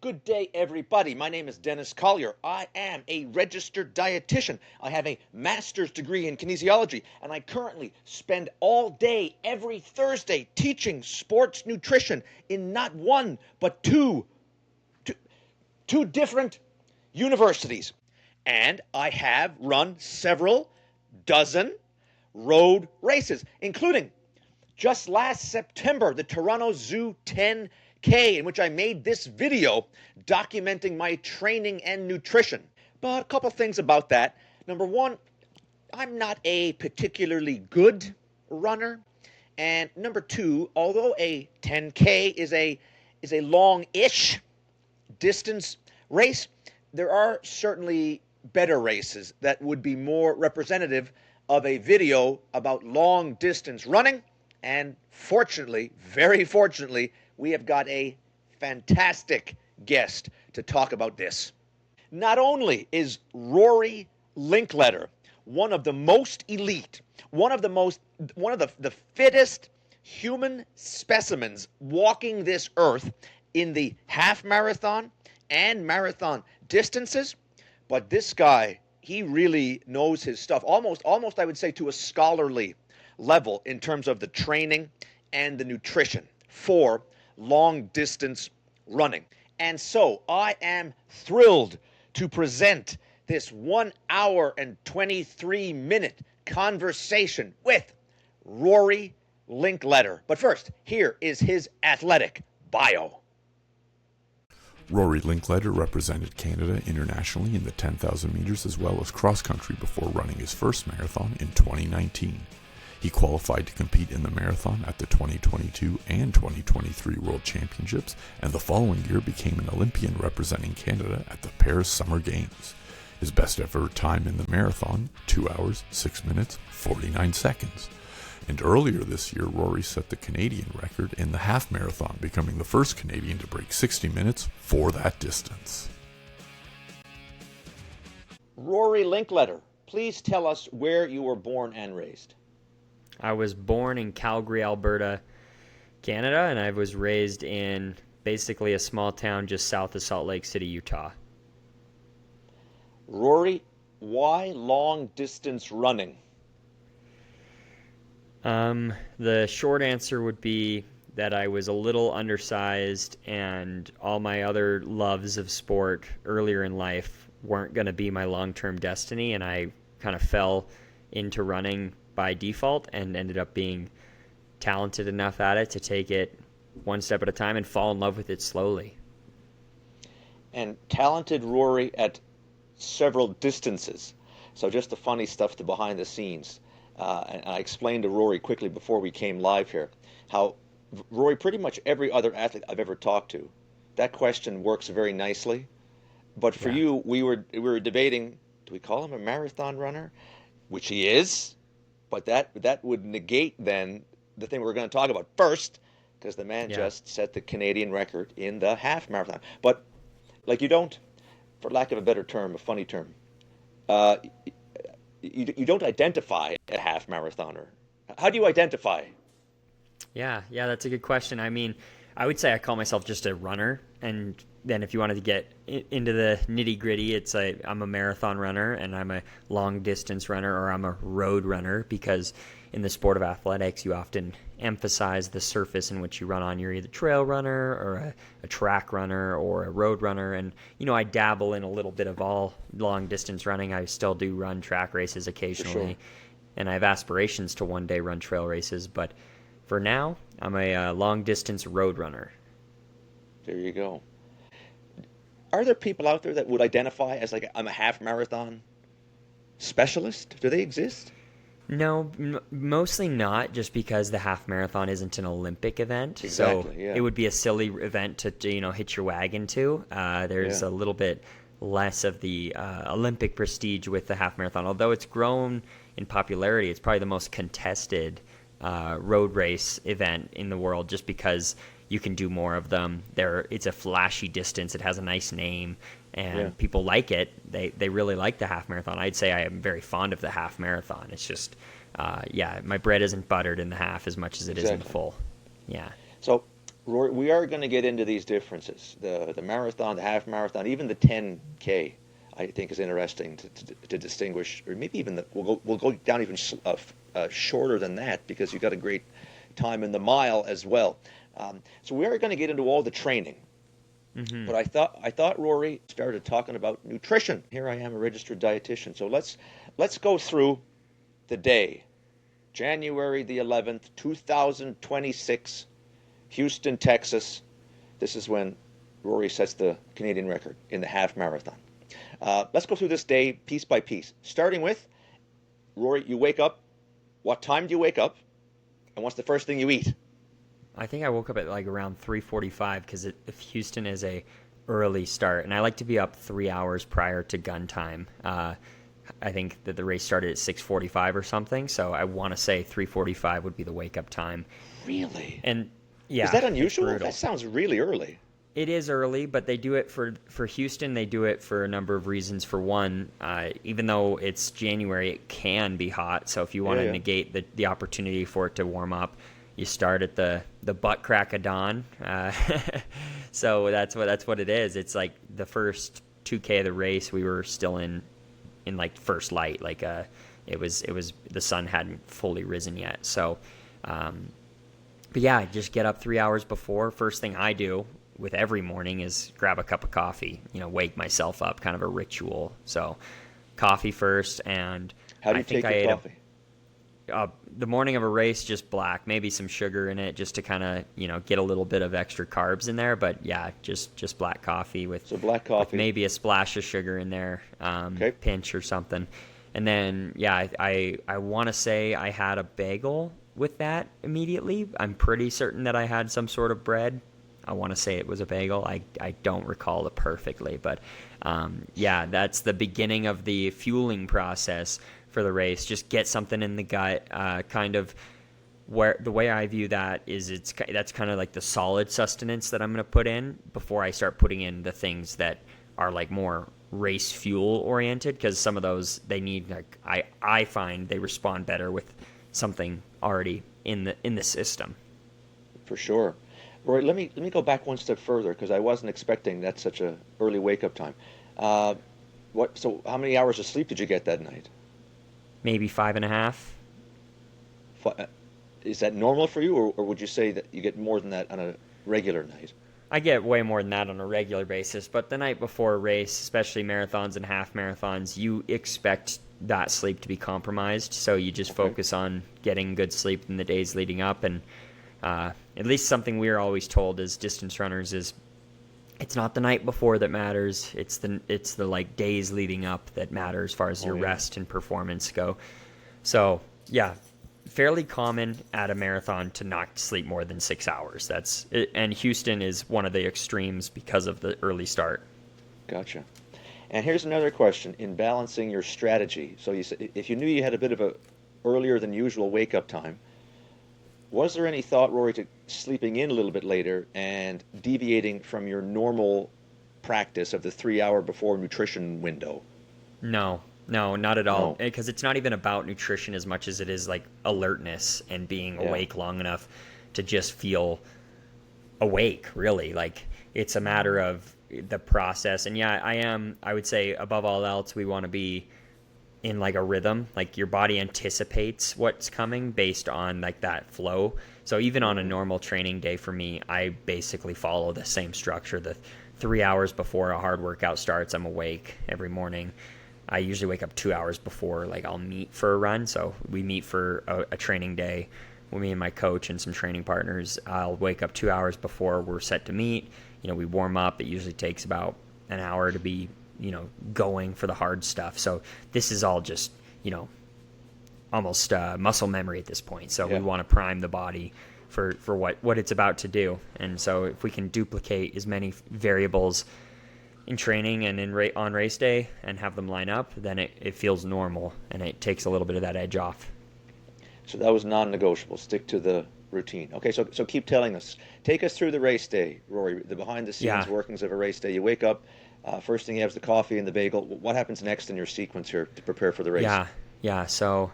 Good day, everybody. My name is Denis Collier. I am a registered dietitian. I have a master's degree in kinesiology, and I currently spend all day, every Thursday, teaching sports nutrition in not one, but two different universities. And I have run several dozen road races, including just last September, the Toronto Zoo 10K, in which I made this video documenting my training and nutrition. But a couple things about that. Number one, I'm not a particularly good runner. And number two, although a 10K is a long-ish distance race, there are certainly better races that would be more representative of a video about long distance running. And fortunately, very fortunately, we have got a fantastic guest to talk about this. Not only is Rory Linkletter one of the most elite, one of the fittest human specimens walking this earth in the half marathon and marathon distances, but this guy, he really knows his stuff, almost I would say to a scholarly level in terms of the training and the nutrition for long distance running. And so I am thrilled to present this 1 hour and 23-minute conversation with Rory Linkletter. But first, here is his athletic bio. Rory Linkletter represented Canada internationally in the 10,000 meters as well as cross-country before running his first marathon in 2019. He qualified to compete in the marathon at the 2022 and 2023 World Championships, and the following year became an Olympian representing Canada at the Paris Summer Games. His best ever time in the marathon, 2 hours, 6 minutes, 49 seconds. And earlier this year, Rory set the Canadian record in the half marathon, becoming the first Canadian to break 60 minutes for that distance. Rory Linkletter, please tell us where you were born and raised. I was born in Calgary, Alberta, Canada, and I was raised in basically a small town just south of Salt Lake City, Utah. Rory, why long distance running? The short answer would be that I was a little undersized, and all my other loves of sport earlier in life weren't going to be my long-term destiny, and I kind of fell into running by default and ended up being talented enough at it to take it one step at a time and fall in love with it slowly. And talented Rory at several distances. So just the funny stuff, the behind the scenes. And I explained to Rory quickly before we came live here how Rory, pretty much every other athlete I've ever talked to, that question works very nicely. But for you, we were debating, do we call him a marathon runner? Which he is. But that would negate then the thing we're going to talk about first, because the man just set the Canadian record in the half marathon. But like, you don't, for lack of a better term, a funny term, you don't identify a half marathoner. How do you identify? Yeah, that's a good question. I mean, I would say I call myself just a runner, and then if you wanted to get into the nitty-gritty, it's I'm a marathon runner, and I'm a long-distance runner, or I'm a road runner, because in the sport of athletics, you often emphasize the surface in which you run on. You're either a trail runner or a track runner or a road runner, and I dabble in a little bit of all long-distance running. I still do run track races occasionally, and I have aspirations to one day run trail races, but for now, I'm a long-distance road runner. There you go. Are there people out there that would identify as like, I'm a half marathon specialist? Do they exist? No, mostly not, just because the half marathon isn't an Olympic event. Exactly, so it would be a silly event to hitch your wagon to. There's a little bit less of the Olympic prestige with the half marathon. Although it's grown in popularity, it's probably the most contested road race event in the world, just because you can do more of them. It's a flashy distance. It has a nice name, and people like it. They really like the half marathon. I'd say I am very fond of the half marathon. It's just yeah, my bread isn't buttered in the half as much as it is in the full. Yeah. So, Rory, we are going to get into these differences. The marathon, the half marathon, even the 10K, I think is interesting to distinguish, or maybe even we'll go down even shorter than that because you've got a great time in the mile as well. So we are going to get into all the training. Mm-hmm. But I thought Rory started talking about nutrition. Here I am, a registered dietitian. So let's go through the day, January the 11th, 2026, Houston, Texas. This is when Rory sets the Canadian record in the half marathon. Let's go through this day piece by piece, starting with, Rory, you wake up. What time do you wake up? And what's the first thing you eat? I think I woke up at like around 3:45 because if Houston is a early start, and I like to be up 3 hours prior to gun time. I think that the race started at 6:45 or something, so I want to say 3:45 would be the wake up time. Really? And yeah, is that unusual? That sounds really early. It is early, but they do it for Houston. They do it for a number of reasons. For one, even though it's January, it can be hot. So if you want to negate the opportunity for it to warm up, you start at the butt crack of dawn. So that's what it is. It's like the first 2K of the race, we were still in like first light. Like it was the sun hadn't fully risen yet. So, but yeah, just get up 3 hours before. First thing I do with every morning is grab a cup of coffee. Wake myself up, kind of a ritual. So, coffee first, and how do you take your coffee? The morning of a race, just black, maybe some sugar in it, just to kind of get a little bit of extra carbs in there. But yeah, just black coffee with with maybe a splash of sugar in there, pinch or something. And then yeah, I want to say I had a bagel with that immediately. I'm pretty certain that I had some sort of bread. I want to say it was a bagel. I don't recall it perfectly, but yeah, that's the beginning of the fueling process for the race. Just get something in the gut, kind of where the way I view that is that's kind of like the solid sustenance that I'm going to put in before I start putting in the things that are like more race fuel oriented, because some of those they need, like I find they respond better with something already in the system. For sure. Roy, let me go back one step further because I wasn't expecting that such a early wake up time. So how many hours of sleep did you get that night? Maybe 5.5. Is that normal for you, or would you say that you get more than that on a regular night? I get way more than that on a regular basis, but the night before a race, especially marathons and half marathons, you expect that sleep to be compromised, so you just focus on getting good sleep in the days leading up. And at least something we're always told as distance runners is it's not the night before that matters. It's the like days leading up that matter as far as your rest and performance go. So yeah, fairly common at a marathon to not sleep more than 6 hours. That's it, and Houston is one of the extremes because of the early start. Gotcha. And here's another question in balancing your strategy. So you said if you knew you had a bit of a earlier than usual wake up time, was there any thought, Rory, to sleeping in a little bit later and deviating from your normal practice of the 3 hour before nutrition window? No, not at all. Because it's not even about nutrition as much as it is like alertness and being awake long enough to just feel awake, really. Like it's a matter of the process. And yeah, I would say above all else, we want to be in like a rhythm, like your body anticipates what's coming based on like that flow. So even on a normal training day for me, I basically follow the same structure. The 3 hours before a hard workout starts, I'm awake every morning. I usually wake up 2 hours before, like I'll meet for a run. So we meet for a training day with me and my coach and some training partners. I'll wake up 2 hours before we're set to meet. We warm up. It usually takes about an hour to be going for the hard stuff. So this is all just, almost muscle memory at this point. So we want to prime the body for what it's about to do. And so if we can duplicate as many variables in training and on race day and have them line up, then it feels normal and it takes a little bit of that edge off. So that was non-negotiable. Stick to the routine. Okay, so keep telling us. Take us through the race day, Rory, the behind-the-scenes workings of a race day. You wake up, first thing you have is the coffee and the bagel. What happens next in your sequence here to prepare for the race? Yeah. So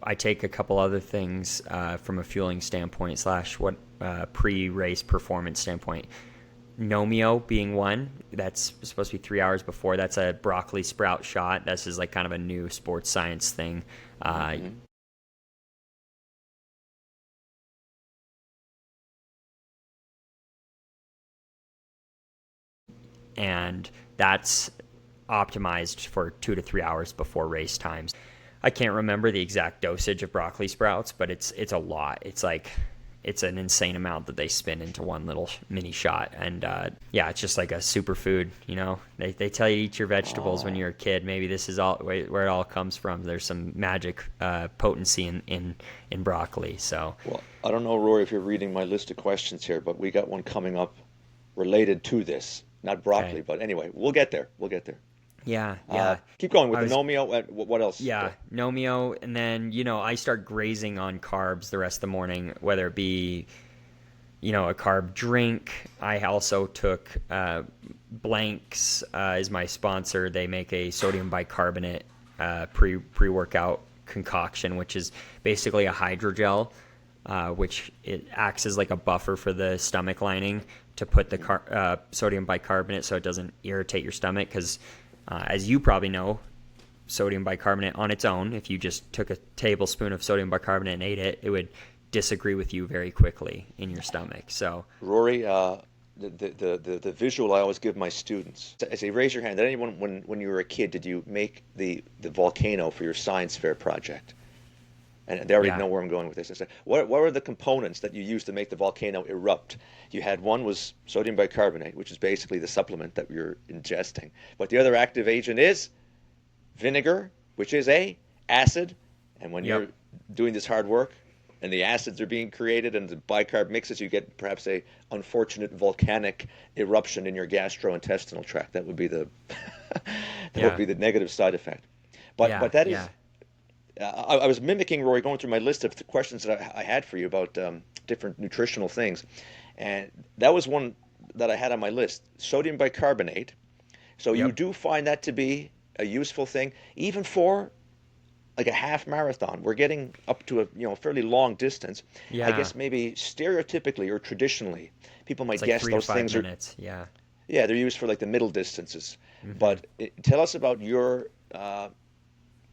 I take a couple other things from a fueling standpoint / what pre-race performance standpoint. Nomeo being one. That's supposed to be 3 hours before. That's a broccoli sprout shot. This is like kind of a new sports science thing. And that's optimized for 2 to 3 hours before race times. I can't remember the exact dosage of broccoli sprouts, but it's a lot. It's an insane amount that they spin into one little mini shot. And it's just like a superfood. They tell you to eat your vegetables when you're a kid. Maybe this is all where it all comes from. There's some magic potency in broccoli. So, well, I don't know, Rory, if you're reading my list of questions here, but we got one coming up related to this. Not broccoli, but anyway, we'll get there. Yeah. Keep going with the Nomeo. What else? Yeah, Nomeo, and then I start grazing on carbs the rest of the morning, whether it be a carb drink. I also took Blanks is my sponsor. They make a sodium bicarbonate pre-workout concoction, which is basically a hydrogel, which it acts as like a buffer for the stomach lining to put the sodium bicarbonate so it doesn't irritate your stomach. Because as you probably know, sodium bicarbonate on its own, if you just took a tablespoon of sodium bicarbonate and ate it, it would disagree with you very quickly in your stomach. So, Rory, the visual I always give my students, I say, raise your hand. Did anyone, when you were a kid, did you make the volcano for your science fair project? And they already know where I'm going with this. I said, what were the components that you used to make the volcano erupt? You had one was sodium bicarbonate, which is basically the supplement that you're ingesting. But the other active agent is vinegar, which is a acid. And when you're doing this hard work and the acids are being created and the bicarb mixes, you get perhaps a unfortunate volcanic eruption in your gastrointestinal tract. That would be the would be the negative side effect. But that is. I was mimicking Rory, going through my list of questions that I had for you about different nutritional things, and that was one that I had on my list: sodium bicarbonate. So you do find that to be a useful thing, even for like a half marathon. We're getting up to a fairly long distance. I guess maybe stereotypically or traditionally, people might guess those things minutes. they're used for like the middle distances. But tell us about your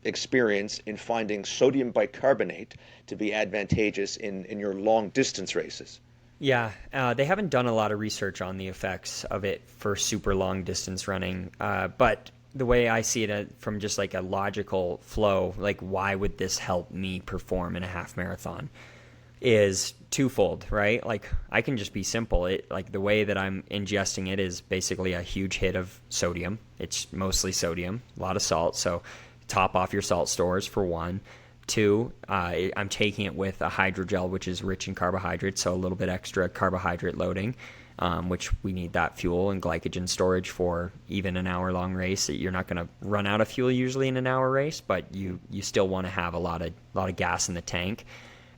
experience in finding sodium bicarbonate to be advantageous in your long distance races. They haven't done a lot of research on the effects of it for super long distance running, but the way I see it from just like a logical flow, like why would this help me perform in a half marathon, is twofold, right? Like I can just be simple. Like the way that I'm ingesting it is basically a huge hit of sodium. It's mostly sodium, a lot of salt. So top off your salt stores for one. Two, I'm taking it with a hydrogel, which is rich in carbohydrates, so a little bit extra carbohydrate loading, which we need that fuel and glycogen storage for even an hour-long race. You're not going to run out of fuel usually in an hour race, but you still want to have a lot of gas in the tank.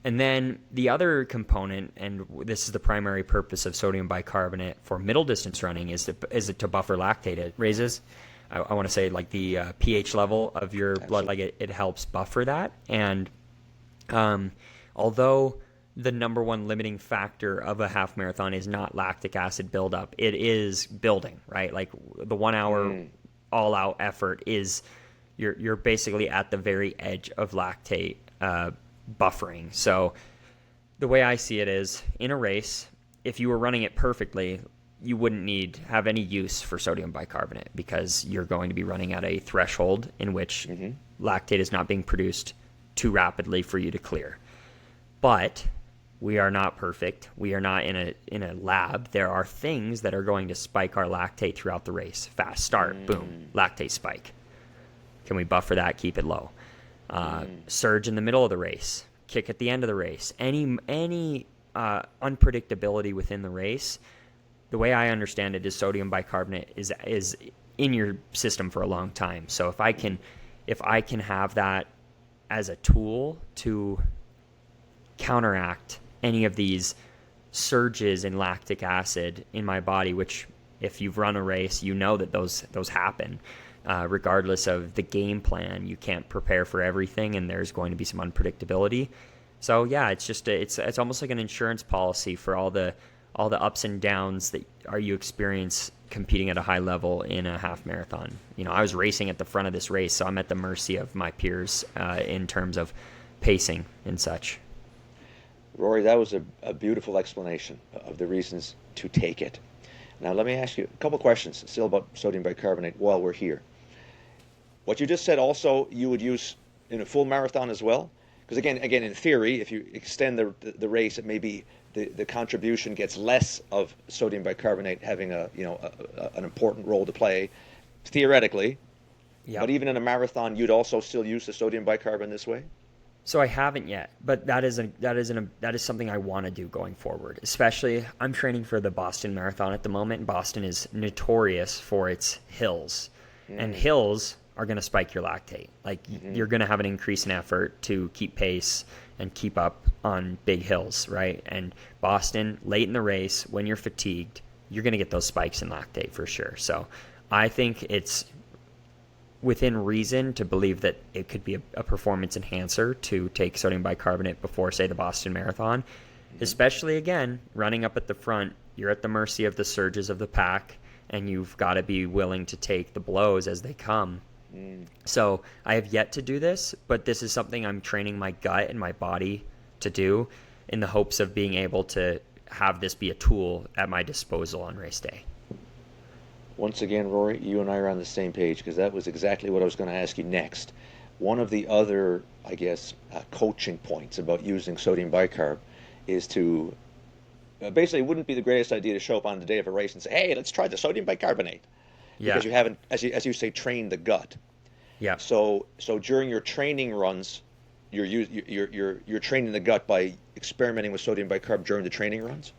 And then the other component, and this is the primary purpose of sodium bicarbonate for middle distance running, is to buffer lactate. It raises, I want to say, like the pH level of your blood, like it helps buffer that. And although the number one limiting factor of a half marathon is not lactic acid buildup, it is building, right? Like the 1 hour all out effort is you're basically at the very edge of lactate buffering. So the way I see it is, in a race, if you were running it perfectly, you wouldn't have any use for sodium bicarbonate, because you're going to be running at a threshold in which lactate is not being produced too rapidly for you to clear. But we are not perfect. We are not in a lab. There are things that are going to spike our lactate throughout the race. Fast start, boom, lactate spike. Can we buffer that, keep it low? Surge in the middle of the race, kick at the end of the race. Any unpredictability within the race, the way I understand it is sodium bicarbonate is in your system for a long time. So if I can have that as a tool to counteract any of these surges in lactic acid in my body, which if you've run a race, you know that those happen, regardless of the game plan. You can't prepare for everything, and there's going to be some unpredictability. So yeah, it's just it's almost like an insurance policy for all the ups and downs that you experience competing at a high level in a half marathon. I was racing at the front of this race, so I'm at the mercy of my peers in terms of pacing and such. Rory, that was a beautiful explanation of the reasons to take it. Now, let me ask you a couple questions still about sodium bicarbonate while we're here. What you just said also you would use in a full marathon as well? Because again, in theory, if you extend the race, it may be the contribution gets less of sodium bicarbonate having an important role to play, theoretically. Yep. But even in a marathon, you'd also still use the sodium bicarbonate this way? So I haven't yet, but that is something I want to do going forward. Especially, I'm training for the Boston Marathon at the moment. Boston is notorious for its hills, and hills are going to spike your lactate. Like you're going to have an increase in effort to keep pace and keep up on big hills, right? And Boston, late in the race, when you're fatigued, you're going to get those spikes in lactate for sure. So I think it's within reason to believe that it could be a performance enhancer to take sodium bicarbonate before, say, the Boston Marathon. Especially, again, running up at the front, you're at the mercy of the surges of the pack, and you've got to be willing to take the blows as they come. So I have yet to do this, but this is something I'm training my gut and my body to do in the hopes of being able to have this be a tool at my disposal on race day. Once again, Rory, you and I are on the same page, because that was exactly what I was going to ask you next. One of the other, I guess, coaching points about using sodium bicarb is to basically, it wouldn't be the greatest idea to show up on the day of a race and say, hey, let's try the sodium bicarbonate. Yeah. Because you haven't, as you say, trained the gut. Yeah. So during your training runs, you're training the gut by experimenting with sodium bicarb during the training runs?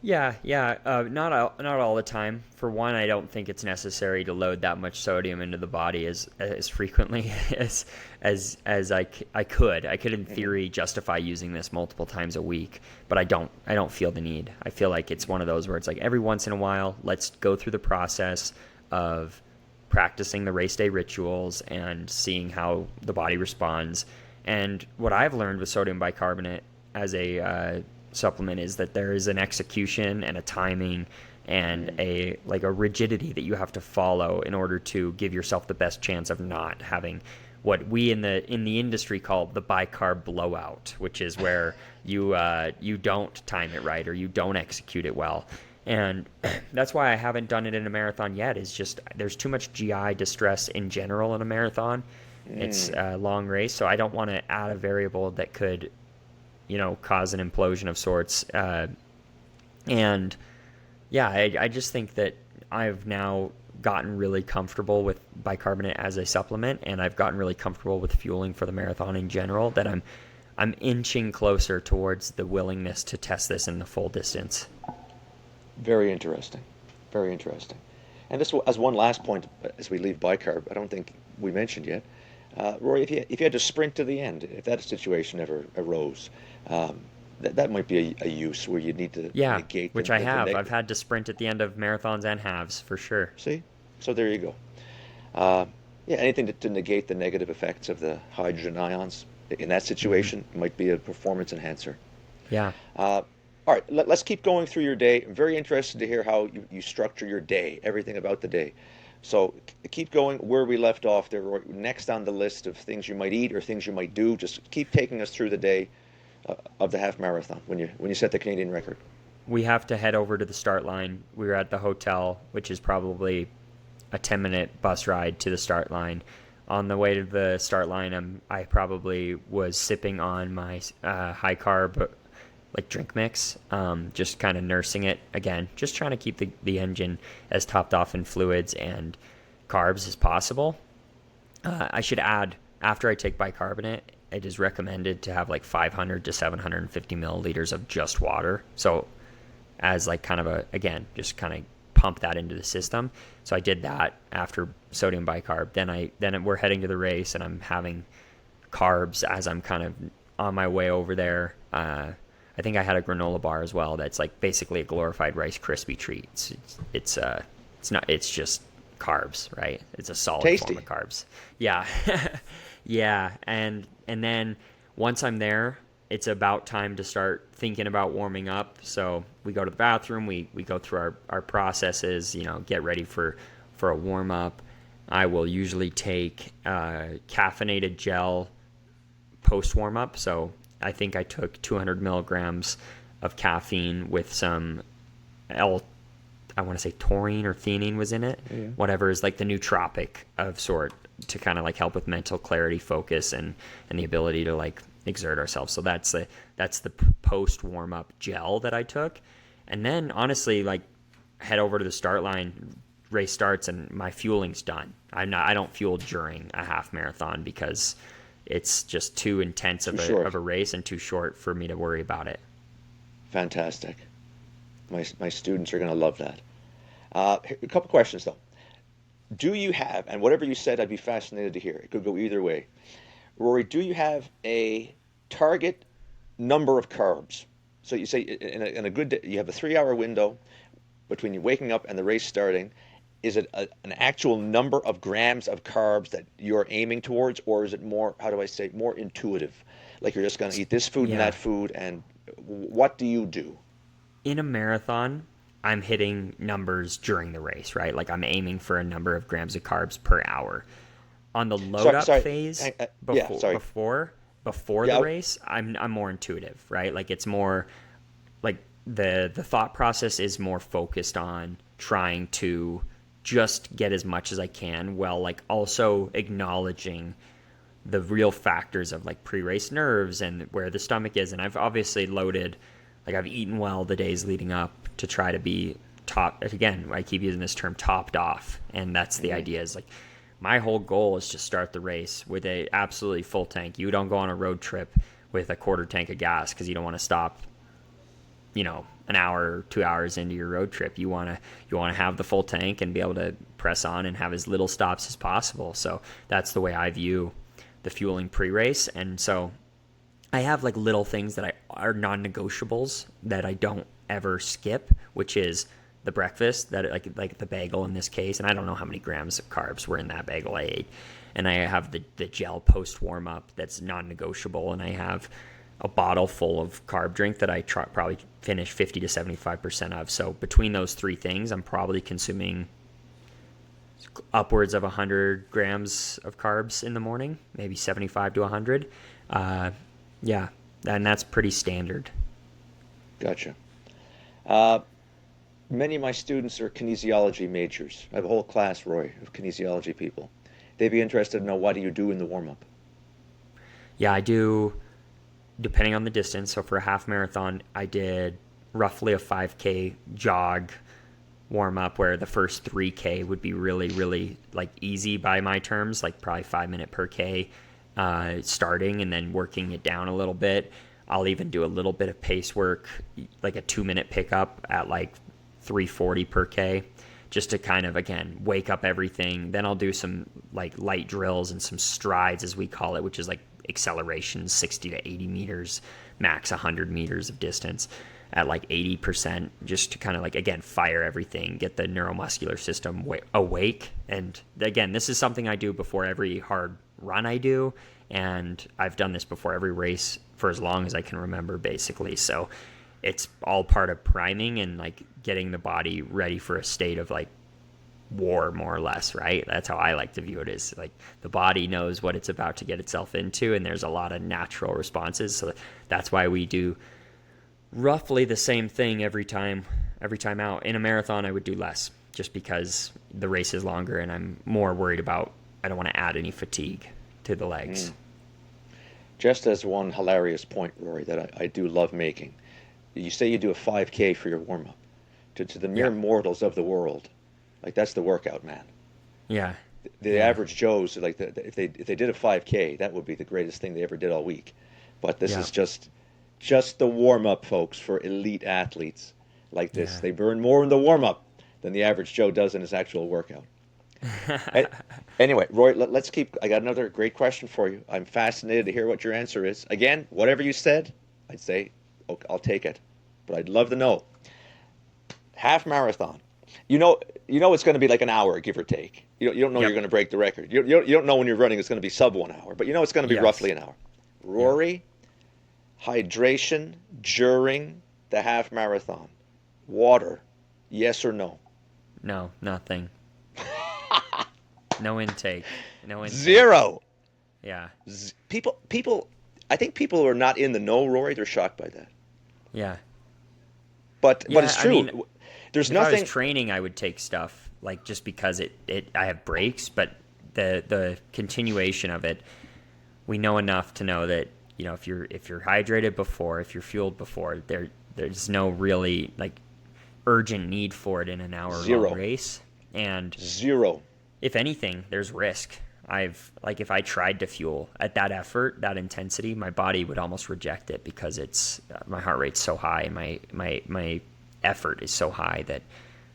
Yeah. Not all the time. For one, I don't think it's necessary to load that much sodium into the body as frequently as I could. I could, in theory, justify using this multiple times a week, but I don't feel the need. I feel like it's one of those where it's like every once in a while, let's go through the process of practicing the race day rituals and seeing how the body responds. And what I've learned with sodium bicarbonate as a supplement is that there is an execution and a timing and a rigidity that you have to follow in order to give yourself the best chance of not having what we in the industry call the bicarb blowout, which is where you don't time it right or you don't execute it well. And that's why I haven't done it in a marathon yet, is just there's too much GI distress in general in a marathon. It's a long race, so I don't want to add a variable that could cause an implosion of sorts. And yeah, I just think that I've now gotten really comfortable with bicarbonate as a supplement, and I've gotten really comfortable with fueling for the marathon in general, that I'm inching closer towards the willingness to test this in the full distance. Very interesting. Very interesting. And this, as one last point, as we leave bicarb, I don't think we mentioned yet, Rory, if you had to sprint to the end, if that situation ever arose, that might be a use where you need to negate. Which I have. I've had to sprint at the end of marathons and halves for sure. See, so there you go. Anything to negate the negative effects of the hydrogen ions in that situation might be a performance enhancer. Yeah. All right, let's keep going through your day. I'm very interested to hear how you structure your day, everything about the day. So keep going where we left off there. Next on the list of things you might eat or things you might do, just keep taking us through the day of the half marathon when you set the Canadian record. We have to head over to the start line. We were at the hotel, which is probably a 10-minute bus ride to the start line. On the way to the start line, I probably was sipping on my high carb drink mix, just kind of nursing it. Again, just trying to keep the engine as topped off in fluids and carbs as possible. I should add, after I take bicarbonate, it is recommended to have 500 to 750 milliliters of just water. So as just kind of pump that into the system. So I did that after sodium bicarb. Then we're heading to the race and I'm having carbs as I'm kind of on my way over there. I think I had a granola bar as well. That's basically a glorified Rice Krispie treat. It's just carbs, right? It's a solid Tasty. form of carbs. Yeah. Yeah. And then once I'm there, it's about time to start thinking about warming up. So we go to the bathroom, we go through our processes, get ready for a warm up. I will usually take caffeinated gel post warm up. So I think I took 200 milligrams of caffeine with some I want to say taurine or theanine was in it. Yeah. Whatever is like the nootropic of sort to kind of like help with mental clarity, focus, and the ability to like exert ourselves. So that's the post warm up gel that I took, and then honestly like head over to the start line. Race starts and my fueling's done. I don't fuel during a half marathon because it's just too intense of a race and too short for me to worry about it. Fantastic. My students are going to love that. A couple questions though. Do you have, and whatever you said, I'd be fascinated to hear. It could go either way. Rory, do you have a target number of carbs? So you say in a good day, you have a 3-hour window between you waking up and the race starting. Is it an actual number of grams of carbs that you're aiming towards, or is it more, how do I say, more intuitive? Like you're just going to eat this food and that food, and what do you do? In a marathon, I'm hitting numbers during the race, right? Like I'm aiming for a number of grams of carbs per hour. On the load up phase, before the race, I'm more intuitive, right? Like it's more like the thought process is more focused on trying to just get as much as I can, while like also acknowledging the real factors of like pre-race nerves and where the stomach is. And I've obviously loaded, like I've eaten well the days leading up to try to be top. Again, I keep using this term, topped off, and that's the idea. Is like my whole goal is to start the race with a absolutely full tank. You don't go on a road trip with a quarter tank of gas because you don't want to stop, an hour or 2 hours into your road trip. You want to have the full tank and be able to press on and have as little stops as possible. So that's the way I view the fueling pre-race. And so I have like little things that are non-negotiables that I don't ever skip, which is the breakfast, that like the bagel in this case, and I don't know how many grams of carbs were in that bagel I ate. And I have the gel post warm up that's non-negotiable, and I have a bottle full of carb drink that I probably finish 50 to 75% of. So between those three things, I'm probably consuming upwards of 100 grams of carbs in the morning, maybe 75 to 100. Yeah, and that's pretty standard. Gotcha. Many of my students are kinesiology majors. I have a whole class, Roy, of kinesiology people. They'd be interested to know, what do you do in the warm-up? Yeah, I do, depending on the distance. So for a half marathon, I did roughly a 5K jog warm-up, where the first 3K would be really, really like easy by my terms, like probably 5 minute per K starting, and then working it down a little bit. I'll even do a little bit of pace work, like a 2-minute pickup at like 340 per K, just to kind of, again, wake up everything. Then I'll do some like light drills and some strides, as we call it, which is like acceleration, 60 to 80 meters, max 100 meters of distance at like 80%, just to kind of like, again, fire everything, get the neuromuscular system awake. And again, this is something I do before every hard run I do, and I've done this before every race for as long as I can remember, basically. So it's all part of priming and like getting the body ready for a state of like war, more or less, right? That's how I like to view it, is like the body knows what it's about to get itself into, and there's a lot of natural responses. So that's why we do roughly the same thing every time out. In a marathon, I would do less, just because the race is longer and I'm more worried about, I don't want to add any fatigue to the legs. Just as one hilarious point, Rory, that I do love making. You say you do a 5K for your warm-up. To the mere mortals of the world, like, that's the workout, man. Yeah. The average Joes, like, if they did a 5K, that would be the greatest thing they ever did all week. But this is just the warm-up, folks, for elite athletes like this. They burn more in the warm-up than the average Joe does in his actual workout. Anyway, Roy, let's keep. I got another great question for you. I'm fascinated to hear what your answer is. Again, whatever you said, I'd say, okay, I'll take it. But I'd love to know. Half marathon. You know, it's going to be like an hour, give or take. You don't know you're Yep. going to break the record. You don't know when you're running it's going to be sub 1 hour, but you know it's going to be Yes. roughly an hour. Yep. Rory, hydration during the half marathon. Water, yes or no? No, nothing. No intake. No intake. Zero. Yeah. People, I think people who are not in the know, Rory, they're shocked by that. Yeah. But Yeah, it's I mean, true. There's if I was nothing. training, I would take stuff like just because I have breaks, but the continuation of it, we know enough to know that if you're hydrated before, if you're fueled before, there's no really like urgent need for it in an hour long Zero. race. And Zero. if anything, there's risk. If I tried to fuel at that effort, that intensity, my body would almost reject it because it's my heart rate's so high and my effort is so high that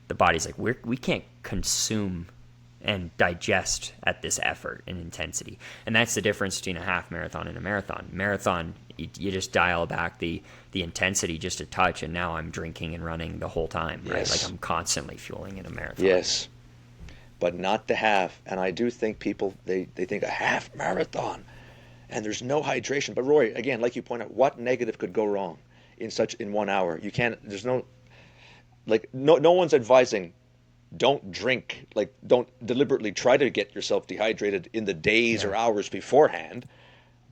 the body's like we can't consume and digest at this effort and intensity. And that's the difference between a half marathon and a marathon. Marathon, you just dial back the intensity just a touch, and now I'm drinking and running the whole time, right? Yes. Like I'm constantly fueling in a marathon. Yes. But not the half. And I do think people they think a half marathon and there's no hydration. But Roy, again, like you point out, what negative could go wrong in 1 hour? You can't. There's no no one's advising don't drink, like don't deliberately try to get yourself dehydrated in the days or Yeah. hours beforehand.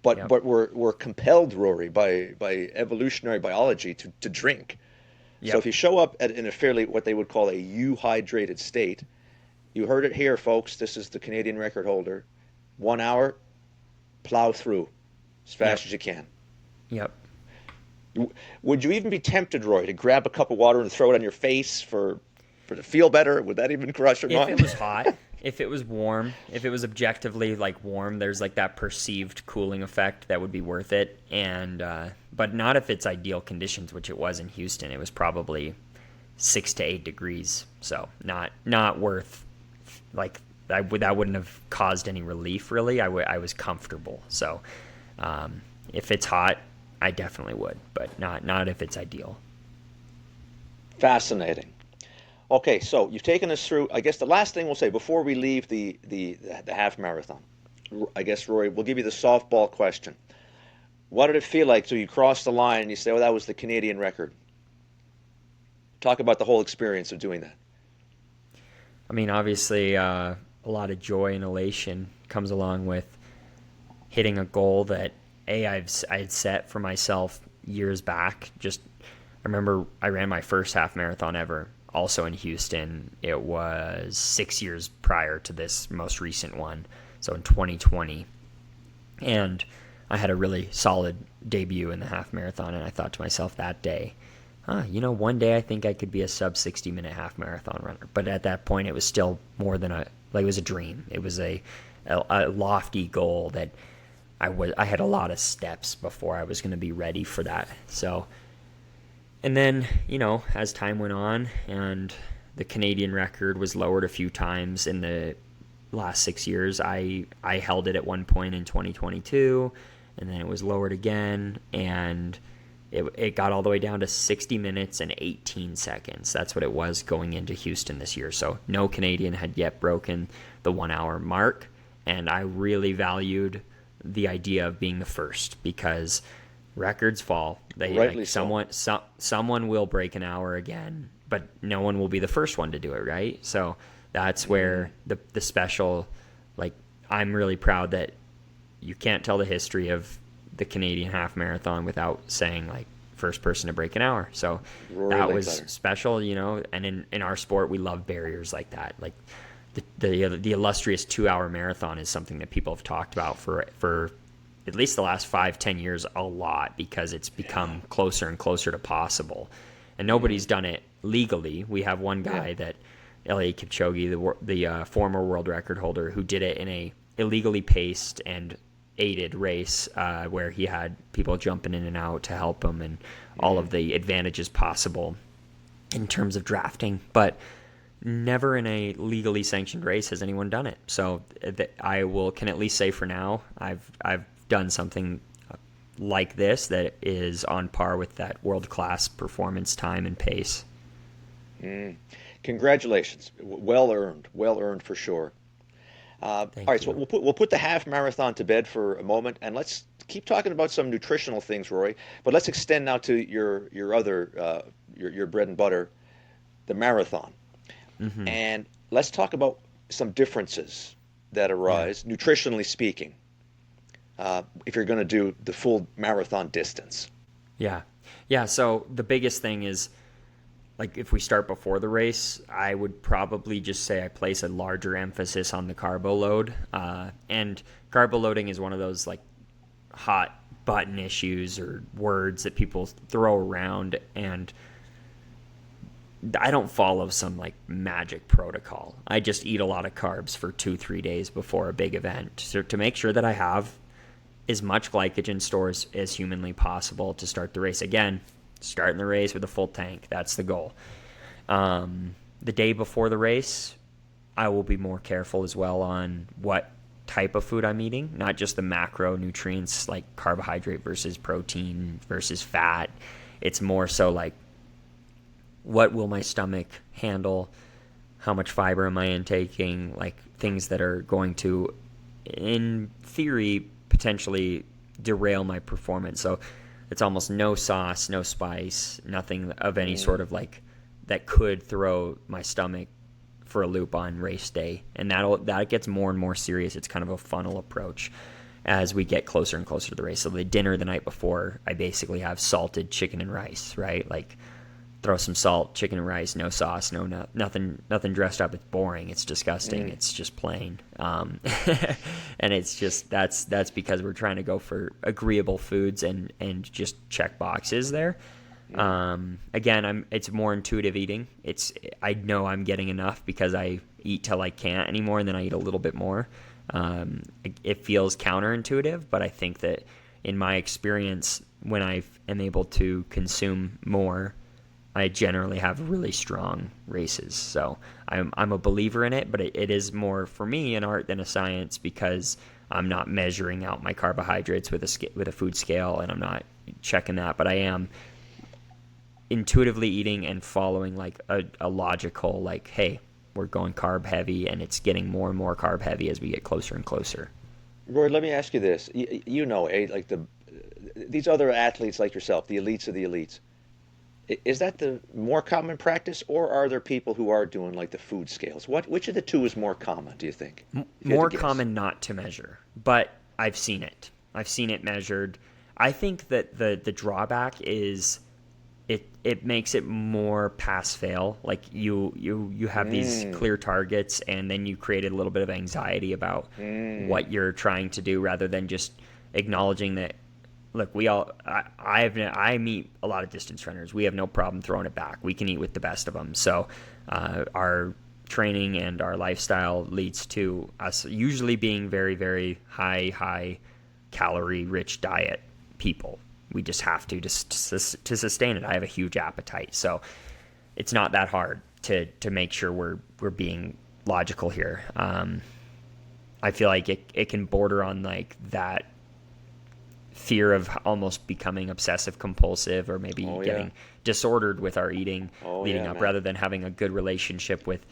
But Yep. we're compelled, Rory, by evolutionary biology to drink. So Yep. if you show up in a fairly what they would call a euhydrated state, you heard it here, folks. This is the Canadian record holder. 1 hour, plow through as fast Yep. as you can. Yep. Would you even be tempted, Roy, to grab a cup of water and throw it on your face to feel better? Would that even cross your If mind? it was hot, if it was warm, if it was objectively like warm, there's like that perceived cooling effect that would be worth it. And but not if it's ideal conditions, which it was in Houston. It was probably 6 to 8 degrees, so not worth like that wouldn't have caused any relief really. I was comfortable, so if it's hot, I definitely would, but not if it's ideal. Fascinating. Okay, so you've taken us through. I guess the last thing we'll say before we leave the half marathon, I guess, Rory, we'll give you the softball question. What did it feel like? So you crossed the line and you say, "Oh, that was the Canadian record." Talk about the whole experience of doing that. I mean, obviously, a lot of joy and elation comes along with hitting a goal that I had set for myself years back. Just I remember I ran my first half marathon ever, also in Houston. It was 6 years prior to this most recent one, so in 2020, and I had a really solid debut in the half marathon, and I thought to myself that day, one day I think I could be a sub 60-minute half marathon runner. But at that point, it was still more than it was a dream. It was a lofty goal that I had a lot of steps before I was going to be ready for that. So, and then, as time went on and the Canadian record was lowered a few times in the last 6 years, I held it at one point in 2022, and then it was lowered again, and it got all the way down to 60 minutes and 18 seconds. That's what it was going into Houston this year. So no Canadian had yet broken the 1 hour mark. And I really valued the idea of being the first because records fall. Rightly so. Someone will break an hour again, but no one will be the first one to do it, right? So that's where the special, I'm really proud that you can't tell the history of the Canadian half marathon without saying first person to break an hour. So Rory that was Linkletter. special, and in our sport, we love barriers like that. Like the illustrious 2 hour marathon is something that people have talked about for at least the last 5-10 years a lot because it's become closer and closer to possible. And nobody's done it legally. We have one guy that Eliud Kipchoge, the former world record holder, who did it in a illegally paced and aided race where he had people jumping in and out to help him and all of the advantages possible in terms of drafting, but never in a legally sanctioned race has anyone done it. So can at least say for now I've done something like this that is on par with that world-class performance time and pace. Can Congratulations. Well earned for sure. All Thank right, so you. we'll put the half marathon to bed for a moment, and let's keep talking about some nutritional things, Roy. But let's extend now to your other your bread and butter, the marathon, Hmm. and let's talk about some differences that Yeah. arise, nutritionally speaking, if you're going to do the full marathon distance. Yeah. Yeah. So the biggest thing is, like, if we start before the race, I would probably just say I place a larger emphasis on the carbo load. And carbo loading is one of those like hot button issues or words that people throw around, and I don't follow some like magic protocol. I just eat a lot of carbs for 2-3 days before a big event to make sure that I have as much glycogen stores as humanly possible to start the race. Again, starting the race with a full tank. That's the goal. The day before the race, I will be more careful as well on what type of food I'm eating, not just the macronutrients like carbohydrate versus protein versus fat. It's more so like, what will my stomach handle? How much fiber am I intaking? Like things that are going to, in theory, potentially derail my performance. So it's almost no sauce, no spice, nothing of any sort of like that could throw my stomach for a loop on race day. And that gets more and more serious. It's kind of a funnel approach as we get closer and closer to the race. So the dinner the night before, I basically have salted chicken and rice, right? Like throw some salt, chicken and rice, no sauce, nothing dressed up. It's boring. It's disgusting. It's just plain. And it's just that's because we're trying to go for agreeable foods and just check boxes there. Again, it's more intuitive eating. I know I'm getting enough because I eat till I can't anymore, and then I eat a little bit more. It feels counterintuitive, but I think that in my experience, when I am able to consume more, I generally have really strong races. So I'm a believer in it, but it is more for me an art than a science because I'm not measuring out my carbohydrates with a food scale, and I'm not checking that, but I am intuitively eating and following like a logical, like, hey, we're going carb heavy, and it's getting more and more carb heavy as we get closer and closer. Roy, let me ask you this. Like these other athletes like yourself, the elites of the elites, is that the more common practice, or are there people who are doing like the food scales? Which of the two is more common, do you think? If you had to More guess. common not to measure, but I've seen it. I've seen it measured. I think that the drawback is it makes it more pass fail. Like you have these clear targets, and then you create a little bit of anxiety about what you're trying to do, rather than just acknowledging that. Look, I meet a lot of distance runners. We have no problem throwing it back. We can eat with the best of them. So our training and our lifestyle leads to us usually being very, very high calorie rich diet people. We just have to sustain it. I have a huge appetite, so it's not that hard to make sure we're being logical here. I feel like it can border on like that fear of almost becoming obsessive compulsive, or maybe getting disordered with our eating leading up, man. rather than having a good relationship with,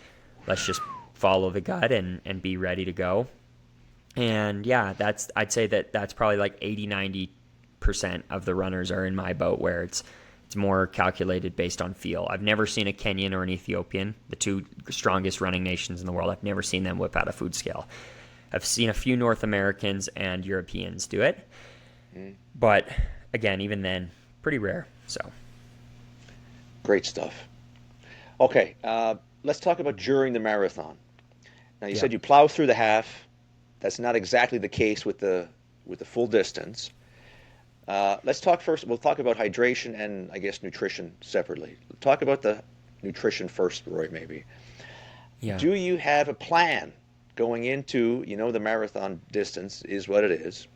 let's just follow the gut and be ready to go. And yeah, I'd say that's probably like 80-90% of the runners are in my boat, where it's more calculated based on feel. I've never seen a Kenyan or an Ethiopian, the two strongest running nations in the world. I've never seen them whip out a food scale. I've seen a few North Americans and Europeans do it. But again, even then, pretty rare. So Great stuff. Okay, let's talk about during the marathon. Now, you said you plow through the half. That's not exactly the case with the full distance. Let's talk first. We'll talk about hydration and I guess nutrition separately. Talk about the nutrition first, Roy. Maybe. yeah. Do you have a plan going into the marathon distance is what it is?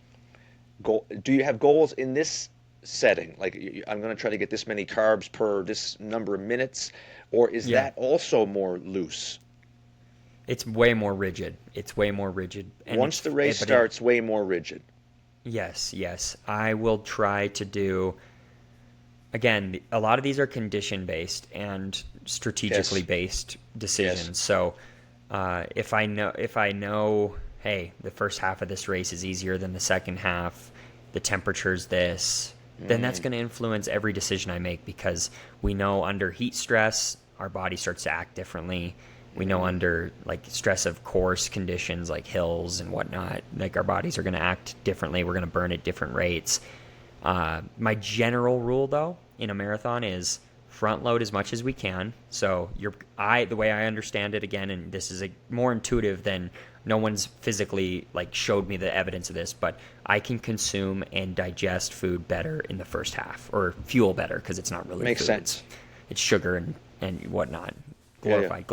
Do you have goals in this setting? Like I'm going to try to get this many carbs per this number of minutes, or is that also more loose? It's way more rigid. And Once the race starts, way more rigid. Yes. I will try to do, again, a lot of these are condition based, and strategically Yes. based decisions. Yes. So if I know, hey, the first half of this race is easier than the second half, the temperature's this, then that's going to influence every decision I make, because we know under heat stress, our body starts to act differently. We know under like stress of course conditions like hills and whatnot, like our bodies are going to act differently. We're going to burn at different rates. My general rule, though, in a marathon is front load as much as we can. So the way I understand it, again, and this is more intuitive than, no one's physically like showed me the evidence of this, but I can consume and digest food better in the first half, or fuel better, because it's not really Makes food. sense. It's sugar and whatnot, Yeah, glorified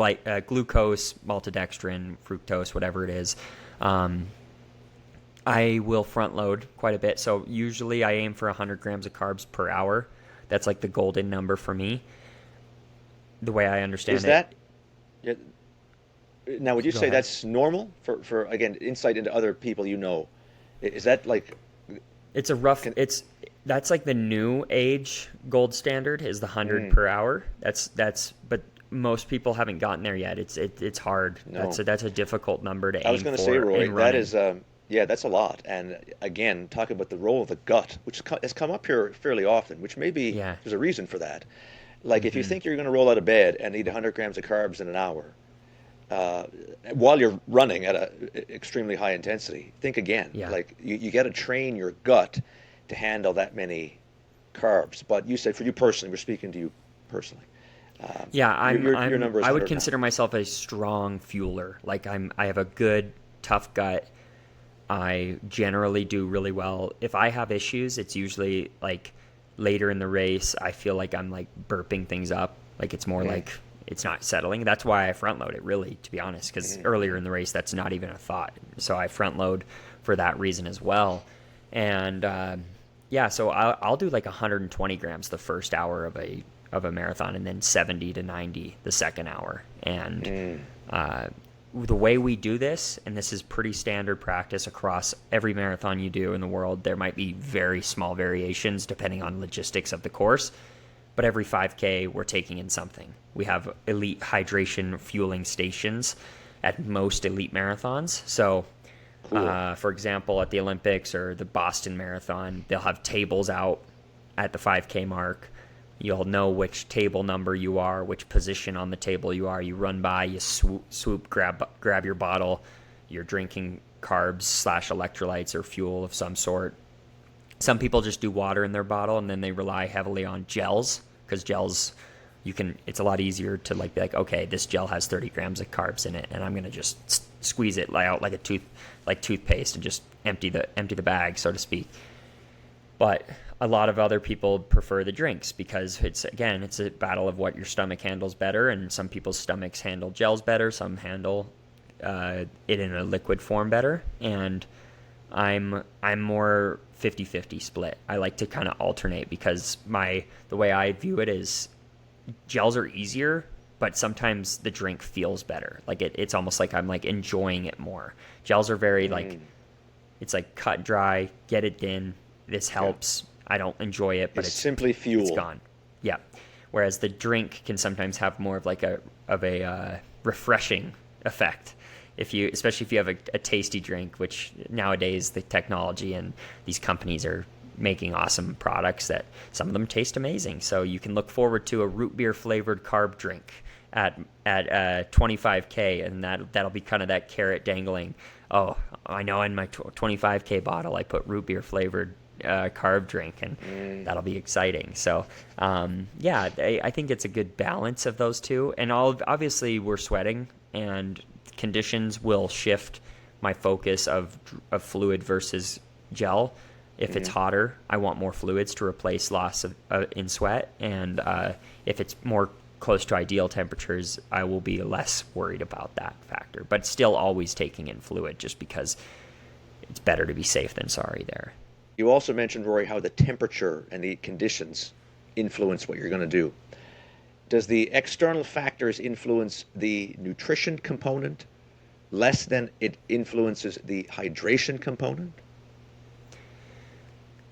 glucose, maltodextrin, fructose, whatever it is. I will front load quite a bit. So usually I aim for 100 grams of carbs per hour. That's like the golden number for me, the way I understand Is it. that yeah, now? Would you Go say ahead. that's normal for again insight into other people you know? Is that like It's a rough. can, That's like the new age gold standard is the 100 mm, per hour. But most people haven't gotten there yet. It's hard. no? That's a difficult number to I was aim going to say, for Roy, in that running. is yeah, that's a lot. And again, talk about the role of the gut, which has come up here fairly often, which maybe Yeah. there's a reason for that. Like if you Hmm. think you're going to roll out of bed and eat 100 grams of carbs in an hour, uh, while you're running at a extremely high intensity, think again. Yeah. Like you got to train your gut to handle that many carbs. But you said for you personally, we're speaking to you personally. Yeah, Your number is I would 100 now. consider myself a strong fueler. Like I have a good tough gut. I generally do really well. If I have issues, it's usually like later in the race. I feel like I'm like burping things up. Like it's more like it's not settling. That's why I front load it, really, to be honest, because earlier in the race, that's not even a thought. So I front load for that reason as well. And yeah, so I'll do like 120 grams the first hour of a marathon, and then 70 to 90 the second hour. And the way we do this, and this is pretty standard practice across every marathon you do in the world, there might be very small variations depending on logistics of the course, but every 5K we're taking in something. We have elite hydration fueling stations at most elite marathons. So Cool. for example, at the Olympics or the Boston Marathon, they'll have tables out at the 5K mark. You'll know which table number you are, which position on the table you are. You run by, you swoop, grab your bottle. You're drinking carbs / electrolytes or fuel of some sort. Some people just do water in their bottle, and then they rely heavily on gels, because gels, it's a lot easier to be like, okay, this gel has 30 grams of carbs in it, and I'm gonna just squeeze it out like toothpaste, and just empty the bag, so to speak. But a lot of other people prefer the drinks, because it's a battle of what your stomach handles better, and some people's stomachs handle gels better, some handle it in a liquid form better, and I'm more 50-50 split. I like to kind of alternate, because the way I view it is gels are easier, but sometimes the drink feels better. Like it's almost like I'm like enjoying it more. Gels are very like, it's like cut dry, get it in. This helps. I don't enjoy it, but It's simply fuel. It's gone. Yeah. Whereas the drink can sometimes have more of like a refreshing effect. Especially if you have a tasty drink, which nowadays the technology and these companies are making awesome products that some of them taste amazing. So you can look forward to a root beer flavored carb drink at 25K, and that'll be kind of that carrot dangling. Oh, I know in my 25K bottle I put root beer flavored carb drink, and that'll be exciting. So yeah, I think it's a good balance of those two. And obviously we're sweating, and conditions will shift my focus of fluid versus gel. If it's hotter, I want more fluids to replace loss of in sweat, and if it's more close to ideal temperatures, I will be less worried about that factor. But still, always taking in fluid, just because it's better to be safe than sorry there. You also mentioned, Rory, how the temperature and the conditions influence what you're going to do. Does the external factors influence the nutrition component less than it influences the hydration component?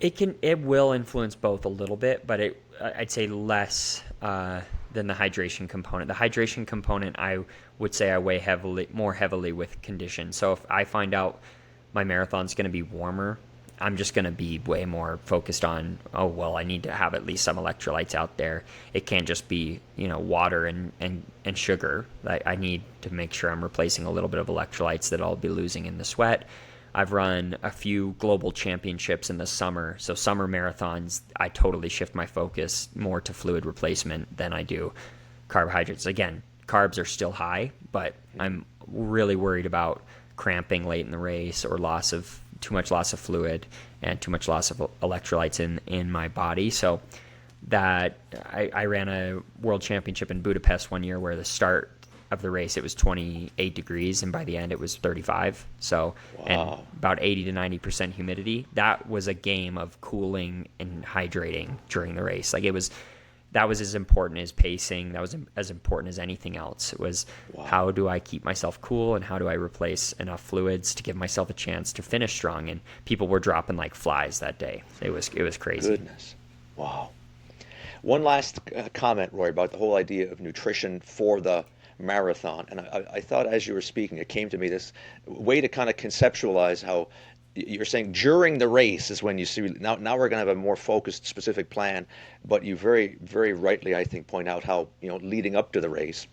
It will influence both a little bit, but I'd say less than the hydration component. The hydration component, I would say I weigh more heavily with condition. So if I find out my marathon's going to be warmer, I'm just going to be way more focused on, oh, well, I need to have at least some electrolytes out there. It can't just be, water and sugar. I need to make sure I'm replacing a little bit of electrolytes that I'll be losing in the sweat. I've run a few global championships in the summer. So summer marathons, I totally shift my focus more to fluid replacement than I do carbohydrates. Again, carbs are still high, but I'm really worried about cramping late in the race or too much loss of fluid and too much loss of electrolytes in my body. So that I ran a world championship in Budapest one year where the start of the race, it was 28 degrees, and by the end it was 35. So, wow. And about 80 to 90% humidity. That was a game of cooling and hydrating during the race. That was as important as pacing. That was as important as anything else. It was, wow, how do I keep myself cool and how do I replace enough fluids to give myself a chance to finish strong? And people were dropping like flies that day. It was crazy. Goodness. Wow. One last comment, Roy, about the whole idea of nutrition for the marathon. And I thought as you were speaking, it came to me this way to kind of conceptualize how you're saying during the race is when you see, now we're going to have a more focused, specific plan, but you very, very rightly, I think, point out how, leading up to the race,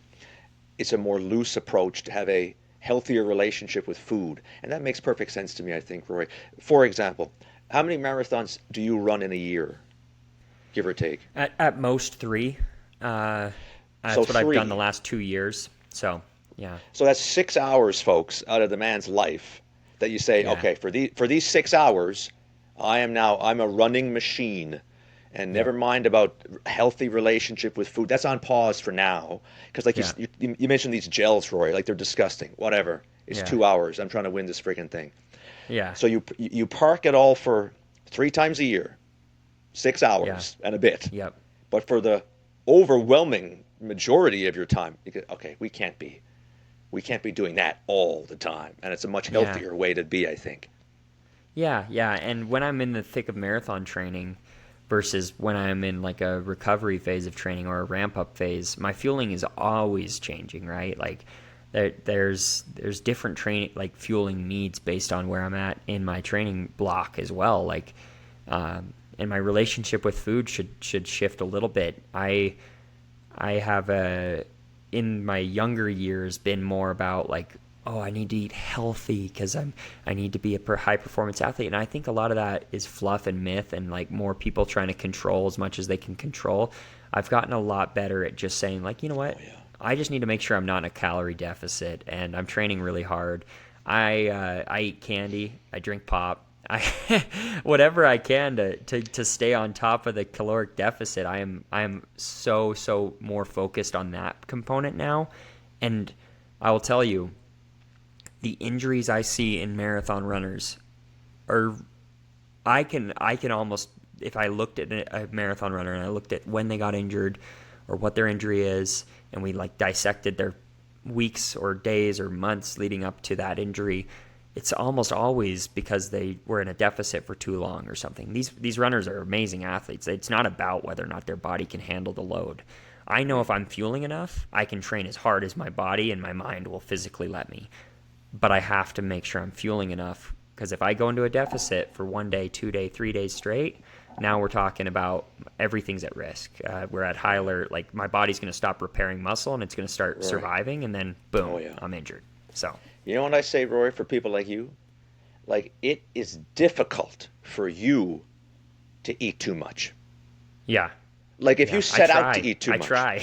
it's a more loose approach to have a healthier relationship with food. And that makes perfect sense to me, I think, Rory. For example, how many marathons do you run in a year, give or take? At most 3. That's what 3. I've done the last 2 years. So, yeah. So that's 6 hours, folks, out of the man's life that you say, yeah, okay, for these 6 hours, I'm a running machine. And never mind about healthy relationship with food. That's on pause for now. Because you mentioned these gels, Rory, like they're disgusting. Whatever. It's 2 hours. I'm trying to win this freaking thing. Yeah. So you park it all for 3 times a year, 6 hours and a bit. Yep. But for the overwhelming majority of your time, we can't be doing that all the time, and it's a much healthier way to be, I think. Yeah, and when I'm in the thick of marathon training versus when I'm in like a recovery phase of training or a ramp up phase, my fueling is always changing, right? Like there's different training, like fueling needs based on where I'm at in my training block as well. Like, and my relationship with food should shift a little bit. I have in my younger years been more about like, oh, I need to eat healthy because I need to be a high performance athlete. And I think a lot of that is fluff and myth and like more people trying to control as much as they can control. I've gotten a lot better at just saying like, you know what, I just need to make sure I'm not in a calorie deficit and I'm training really hard. I eat candy, I drink pop. Whatever I can to stay on top of the caloric deficit. I am so more focused on that component now, and I will tell you, the injuries I see in marathon runners are, I can almost, if I looked at a marathon runner and I looked at when they got injured or what their injury is, and we like dissected their weeks or days or months leading up to that injury, it's almost always because they were in a deficit for too long or something. These runners are amazing athletes. It's not about whether or not their body can handle the load. I know if I'm fueling enough, I can train as hard as my body and my mind will physically let me. But I have to make sure I'm fueling enough, because if I go into a deficit for 1 day, 2 day, 3 days straight, now we're talking about everything's at risk. We're at high alert. Like my body's going to stop repairing muscle and it's going to start surviving, and then boom, I'm injured. So. You know what I say, Rory, for people like you? Like, it is difficult for you to eat too much. Yeah. Like, if you set out to eat too much. I try.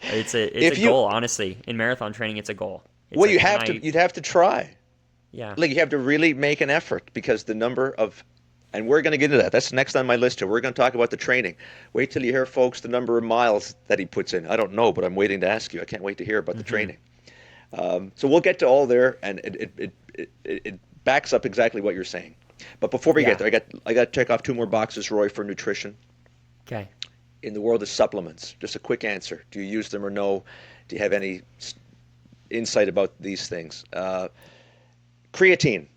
It's a goal, honestly. In marathon training, it's a goal. Well, you'd have to try. Yeah. Like, you have to really make an effort, because the number of, and we're going to get into that. That's next on my list here. We're going to talk about the training. Wait till you hear, folks, the number of miles that he puts in. I don't know, but I'm waiting to ask you. I can't wait to hear about the training. So we'll get to all there, and it backs up exactly what you're saying. But before we get there, I got to check off 2 more boxes, Roy, for nutrition. Okay. In the world of supplements, just a quick answer. Do you use them or no? Do you have any insight about these things? Creatine.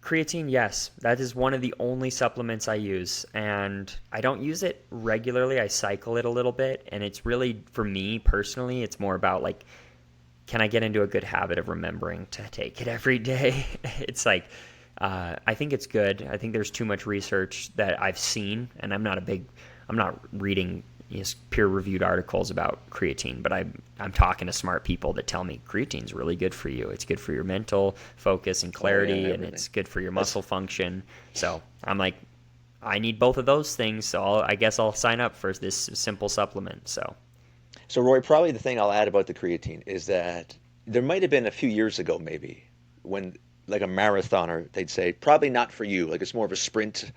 Creatine, yes. That is one of the only supplements I use, and I don't use it regularly. I cycle it a little bit, and it's really, for me personally, it's more about like, can I get into a good habit of remembering to take it every day? It's like, I think it's good. I think there's too much research that I've seen, and I'm not reading peer-reviewed articles about creatine, but I'm talking to smart people that tell me creatine's really good for you. It's good for your mental focus and clarity, and it's good for your muscle function. So I'm like, I need both of those things, so I guess I'll sign up for this simple supplement. So Roy, probably the thing I'll add about the creatine is that there might have been a few years ago, maybe, when like a marathoner, they'd say, probably not for you. Like it's more of a sprint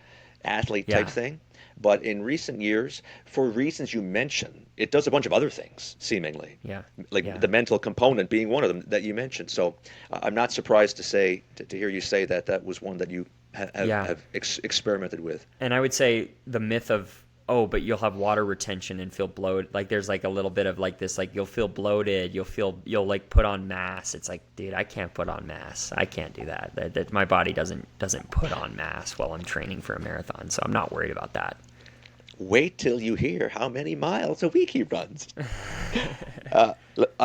athlete type yeah, thing. But in recent years, for reasons you mentioned, it does a bunch of other things, seemingly, yeah, like yeah. the mental component being one of them that you mentioned. So I'm not surprised to hear you say that that was one that you Yeah. have experimented with. And I would say the myth of, oh, but you'll have water retention and feel bloated. Like there's like a little bit of like this, like you'll feel bloated, you'll like put on mass. It's like, dude, I can't put on mass. I can't do that. That my body doesn't put on mass while I'm training for a marathon. So I'm not worried about that. Wait till you hear how many miles a week he runs.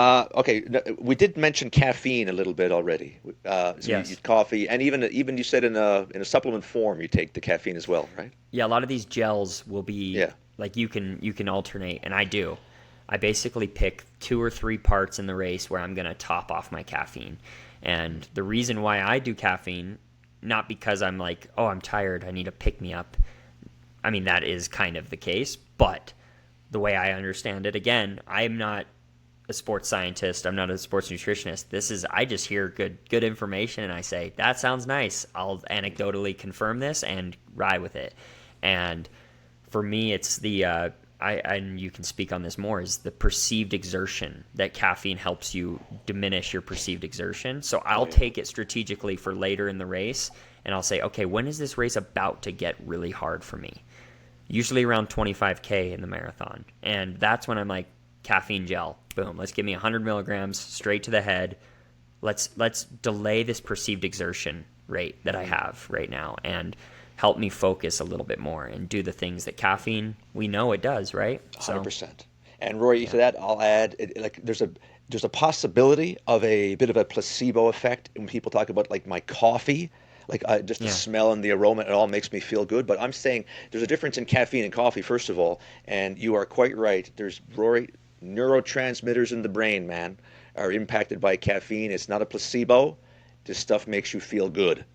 Okay, we did mention caffeine a little bit already. So Yes. you coffee, and even you said in a supplement form you take the caffeine as well, right? Yeah, a lot of these gels will be Yeah. like you can alternate, and I do. I basically pick 2 or 3 parts in the race where I'm going to top off my caffeine. And the reason why I do caffeine, not because I'm like, oh, I'm tired, I need a pick me up. I mean, that is kind of the case, but the way I understand it, again, I'm not a sports scientist. I'm not a sports nutritionist. I just hear good information and I say, that sounds nice. I'll anecdotally confirm this and ride with it. And for me, it's and you can speak on this more, is the perceived exertion that caffeine helps you diminish your perceived exertion. So I'll take it strategically for later in the race, and I'll say, okay, when is this race about to get really hard for me? Usually around 25K in the marathon. And that's when I'm like, caffeine gel, boom, let's give me 100 milligrams straight to the head. Let's delay this perceived exertion rate that I have right now and help me focus a little bit more and do the things that caffeine, we know it does, right? 100%. And Rory, to that, I'll add, like there's a possibility of a bit of a placebo effect when people talk about like my coffee. Like just the smell and the aroma, it all makes me feel good. But I'm saying there's a difference in caffeine and coffee, first of all. And you are quite right. There's, Rory, neurotransmitters in the brain, man, are impacted by caffeine. It's not a placebo. This stuff makes you feel good.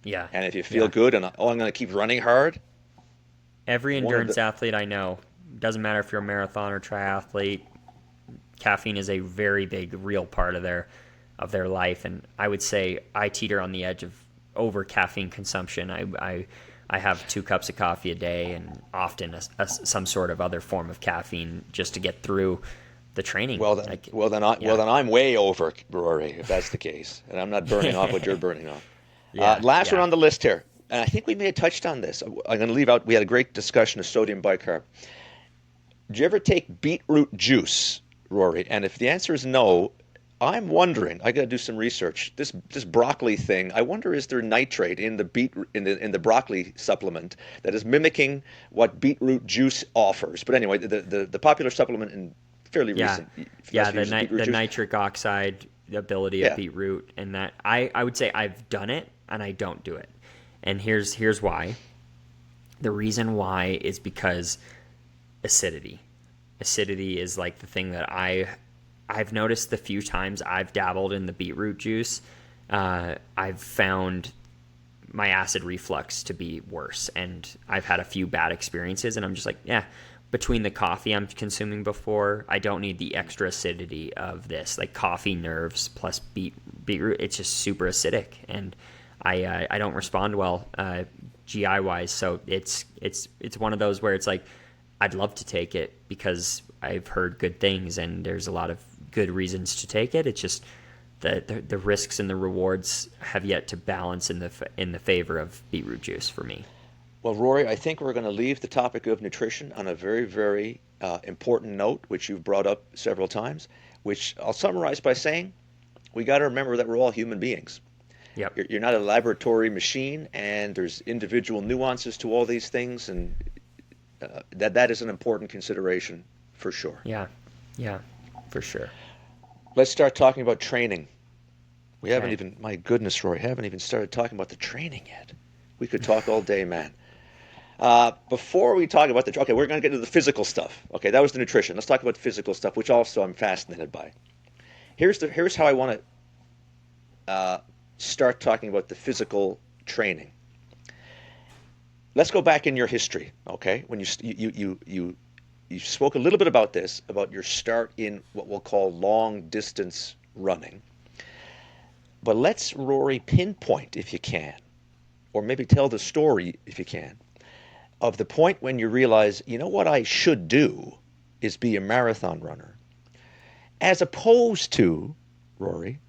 Yeah. And if you feel good and, oh, I'm going to keep running hard. Every endurance athlete I know, doesn't matter if you're a marathon or triathlete, caffeine is a very big, real part of their life. And I would say I teeter on the edge of over caffeine consumption. I have 2 cups of coffee a day and often some sort of other form of caffeine just to get through the training. Well then I'm way over, Rory, if that's the case, and I'm not burning off what you're burning off. Last one on the list here, and I think we may have touched on this. I'm going to leave out. We had a great discussion of sodium bicarb. Do you ever take beetroot juice, Rory? And if the answer is no, I'm wondering. I got to do some research. This broccoli thing. I wonder, is there nitrate in the broccoli supplement that is mimicking what beetroot juice offers? But anyway, the popular supplement in fairly recent. The nitric oxide ability of beetroot, and that I would say I've done it and I don't do it. And here's why. The reason why is because acidity. Acidity is like the thing that I've noticed the few times I've dabbled in the beetroot juice, I've found my acid reflux to be worse. And I've had a few bad experiences, and I'm just like, between the coffee I'm consuming before, I don't need the extra acidity of this. Like coffee nerves plus beetroot, it's just super acidic. And I don't respond well GI wise. So it's one of those where it's like, I'd love to take it because I've heard good things and there's a lot of good reasons to take it. It's just the risks and the rewards have yet to balance in the favor of beetroot juice for me. Well, Rory, I think we're going to leave the topic of nutrition on a very, very important note, which you've brought up several times, which I'll summarize by saying we got to remember that we're all human beings. Yep. You're not a laboratory machine, and there's individual nuances to all these things, and that is an important consideration for sure. Yeah. Yeah. For sure. Let's start talking about training. We haven't Okay. even, my goodness, Roy, haven't even started talking about the training yet. We could talk all day, man. Before we talk about okay, we're going to get into the physical stuff. Okay, that was the nutrition. Let's talk about the physical stuff, which also I'm fascinated by. Here's how I want to start talking about the physical training. Let's go back in your history, okay? When you spoke a little bit about this, about your start in what we'll call long distance running. But let's, Rory, pinpoint if you can, or maybe tell the story if you can, of the point when you realize, you know what I should do is be a marathon runner, as opposed to, Rory,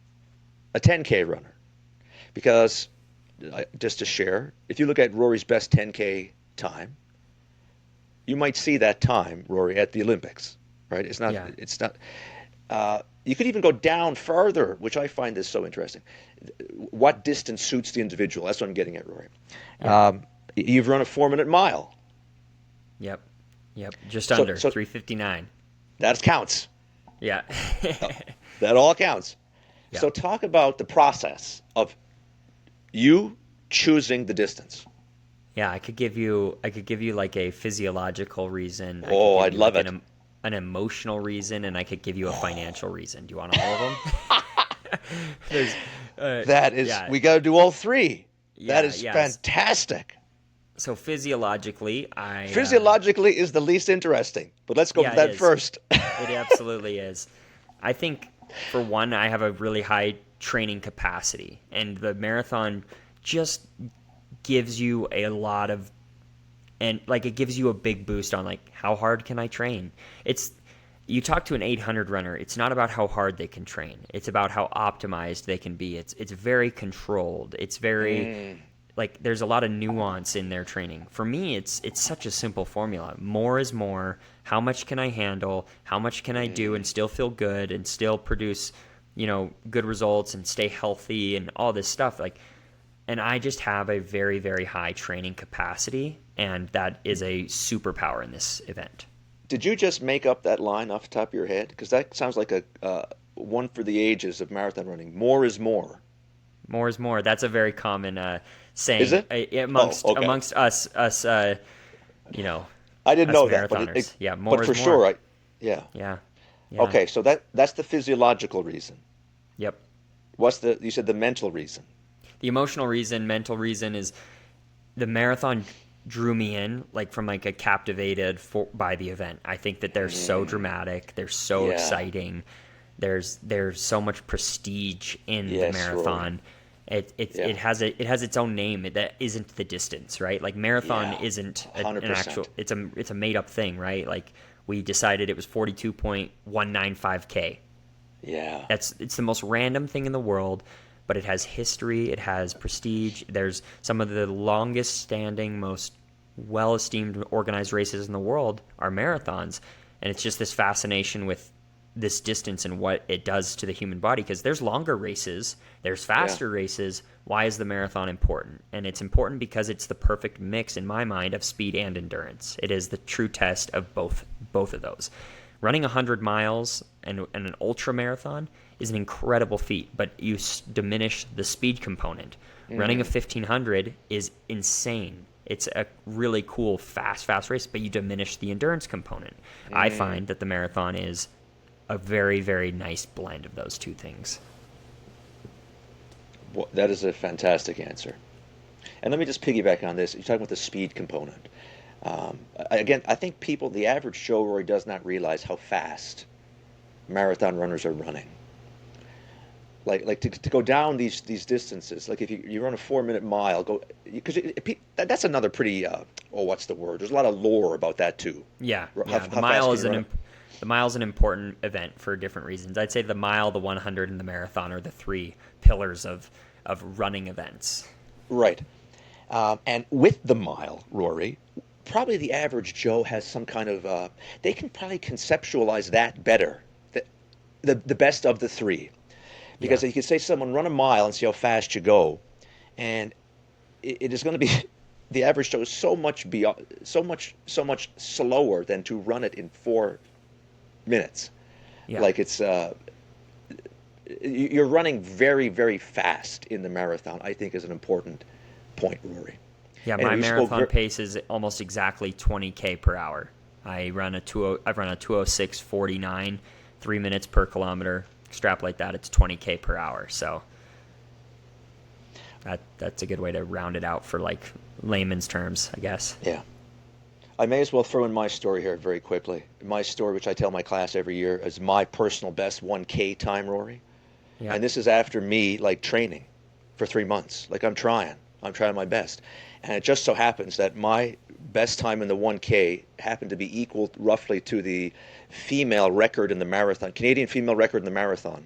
a 10K runner. Because, just to share, if you look at Rory's best 10K time, you might see that time, Rory, at the Olympics, right? It's not. Yeah. It's not. You could even go down further, which I find this so interesting. What distance suits the individual? That's what I'm getting at, Rory. Yeah. You've run a 4-minute mile. Yep. Yep. Just under 3:59. That counts. Yeah. That all counts. Yeah. So talk about the process of you choosing the distance. Yeah, I could give you like a physiological reason. Oh, I'd love it. An emotional reason, and I could give you a financial reason. Do you want all of them? That is, yeah. we got to do all three. Yeah, That is yes. fantastic. So physiologically, Physiologically is the least interesting, but let's go Yeah, with that it is. first. It absolutely is. I think, for one, I have a really high training capacity, and the marathon just gives you a lot of, and like it gives you a big boost on like how hard can I train. You talk to an 800 runner, it's not about how hard they can train. It's about how optimized they can be. It's very controlled. It's very like there's a lot of nuance in their training. For me, it's such a simple formula. More is more. How much can I handle? How much can I do and still feel good and still produce, good results and stay healthy and all this stuff and I just have a very, very high training capacity, and that is a superpower in this event. Did you just make up that line off the top of your head? Because that sounds like a one for the ages of marathon running. More is more. More is more. That's a very common saying. Is it? Amongst okay. amongst us, I didn't know that, marathoners. but more but is for more. sure, yeah. Yeah. Okay, so that's the physiological reason. Yep. You said the mental reason? The emotional reason, mental reason is the marathon drew me in, from a captivated by the event. I think that they're so dramatic, they're so exciting. There's so much prestige in the marathon. It has its own name that isn't the distance, right? Like marathon isn't an actual. It's a made up thing, right? Like we decided it was 42.195K. Yeah. It's the most random thing in the world. But it has history, it has prestige. There's some of the longest standing, most well-esteemed organized races in the world are marathons. And it's just this fascination with this distance and what it does to the human body. Because there's longer races, there's faster races. Why is the marathon important? And it's important because it's the perfect mix, in my mind, of speed and endurance. It is the true test of both of those. Running 100 miles and an ultra marathon is an incredible feat, but you diminish the speed component. Running a 1500 is insane. It's a really cool, fast race, but you diminish the endurance component. I find that the marathon is a very, very nice blend of those two things. Well, that is a fantastic answer. And let me just piggyback on this. You're talking about the speed component. Again, I think the average Joe, Rory, does not realize how fast marathon runners are running. Like to go down these distances, like if you run a 4-minute mile, because that's another pretty what's the word? There's a lot of lore about that too. Yeah, How the mile fast can you run? The mile is an important event for different reasons. I'd say the mile, the 100, and the marathon are the three pillars of running events. Right, and with the mile, Rory, probably the average Joe has some kind of they can probably conceptualize that better, the best of the three. Because Yeah. you could say to someone, run a mile and see how fast you go, and it is going to be the average Joe is so much beyond, so much slower than to run it in 4 minutes. Yeah. Like it's you're running very, very fast in the marathon, I think is an important point, Rory. Yeah, And my you spoke marathon pace is almost exactly 20K per hour. I've run a 206.49, 3 minutes per kilometer. Extrapolate that, it's 20K per hour. So that's a good way to round it out for like layman's terms, I guess. Yeah. I may as well throw in my story here very quickly. My story, which I tell my class every year, is my personal best 1K time, Rory. Yeah. And this is after me like training for 3 months. Like I'm trying my best. And it just so happens that my best time in the 1K happened to be equal roughly to the female record in the marathon, Canadian female record in the marathon.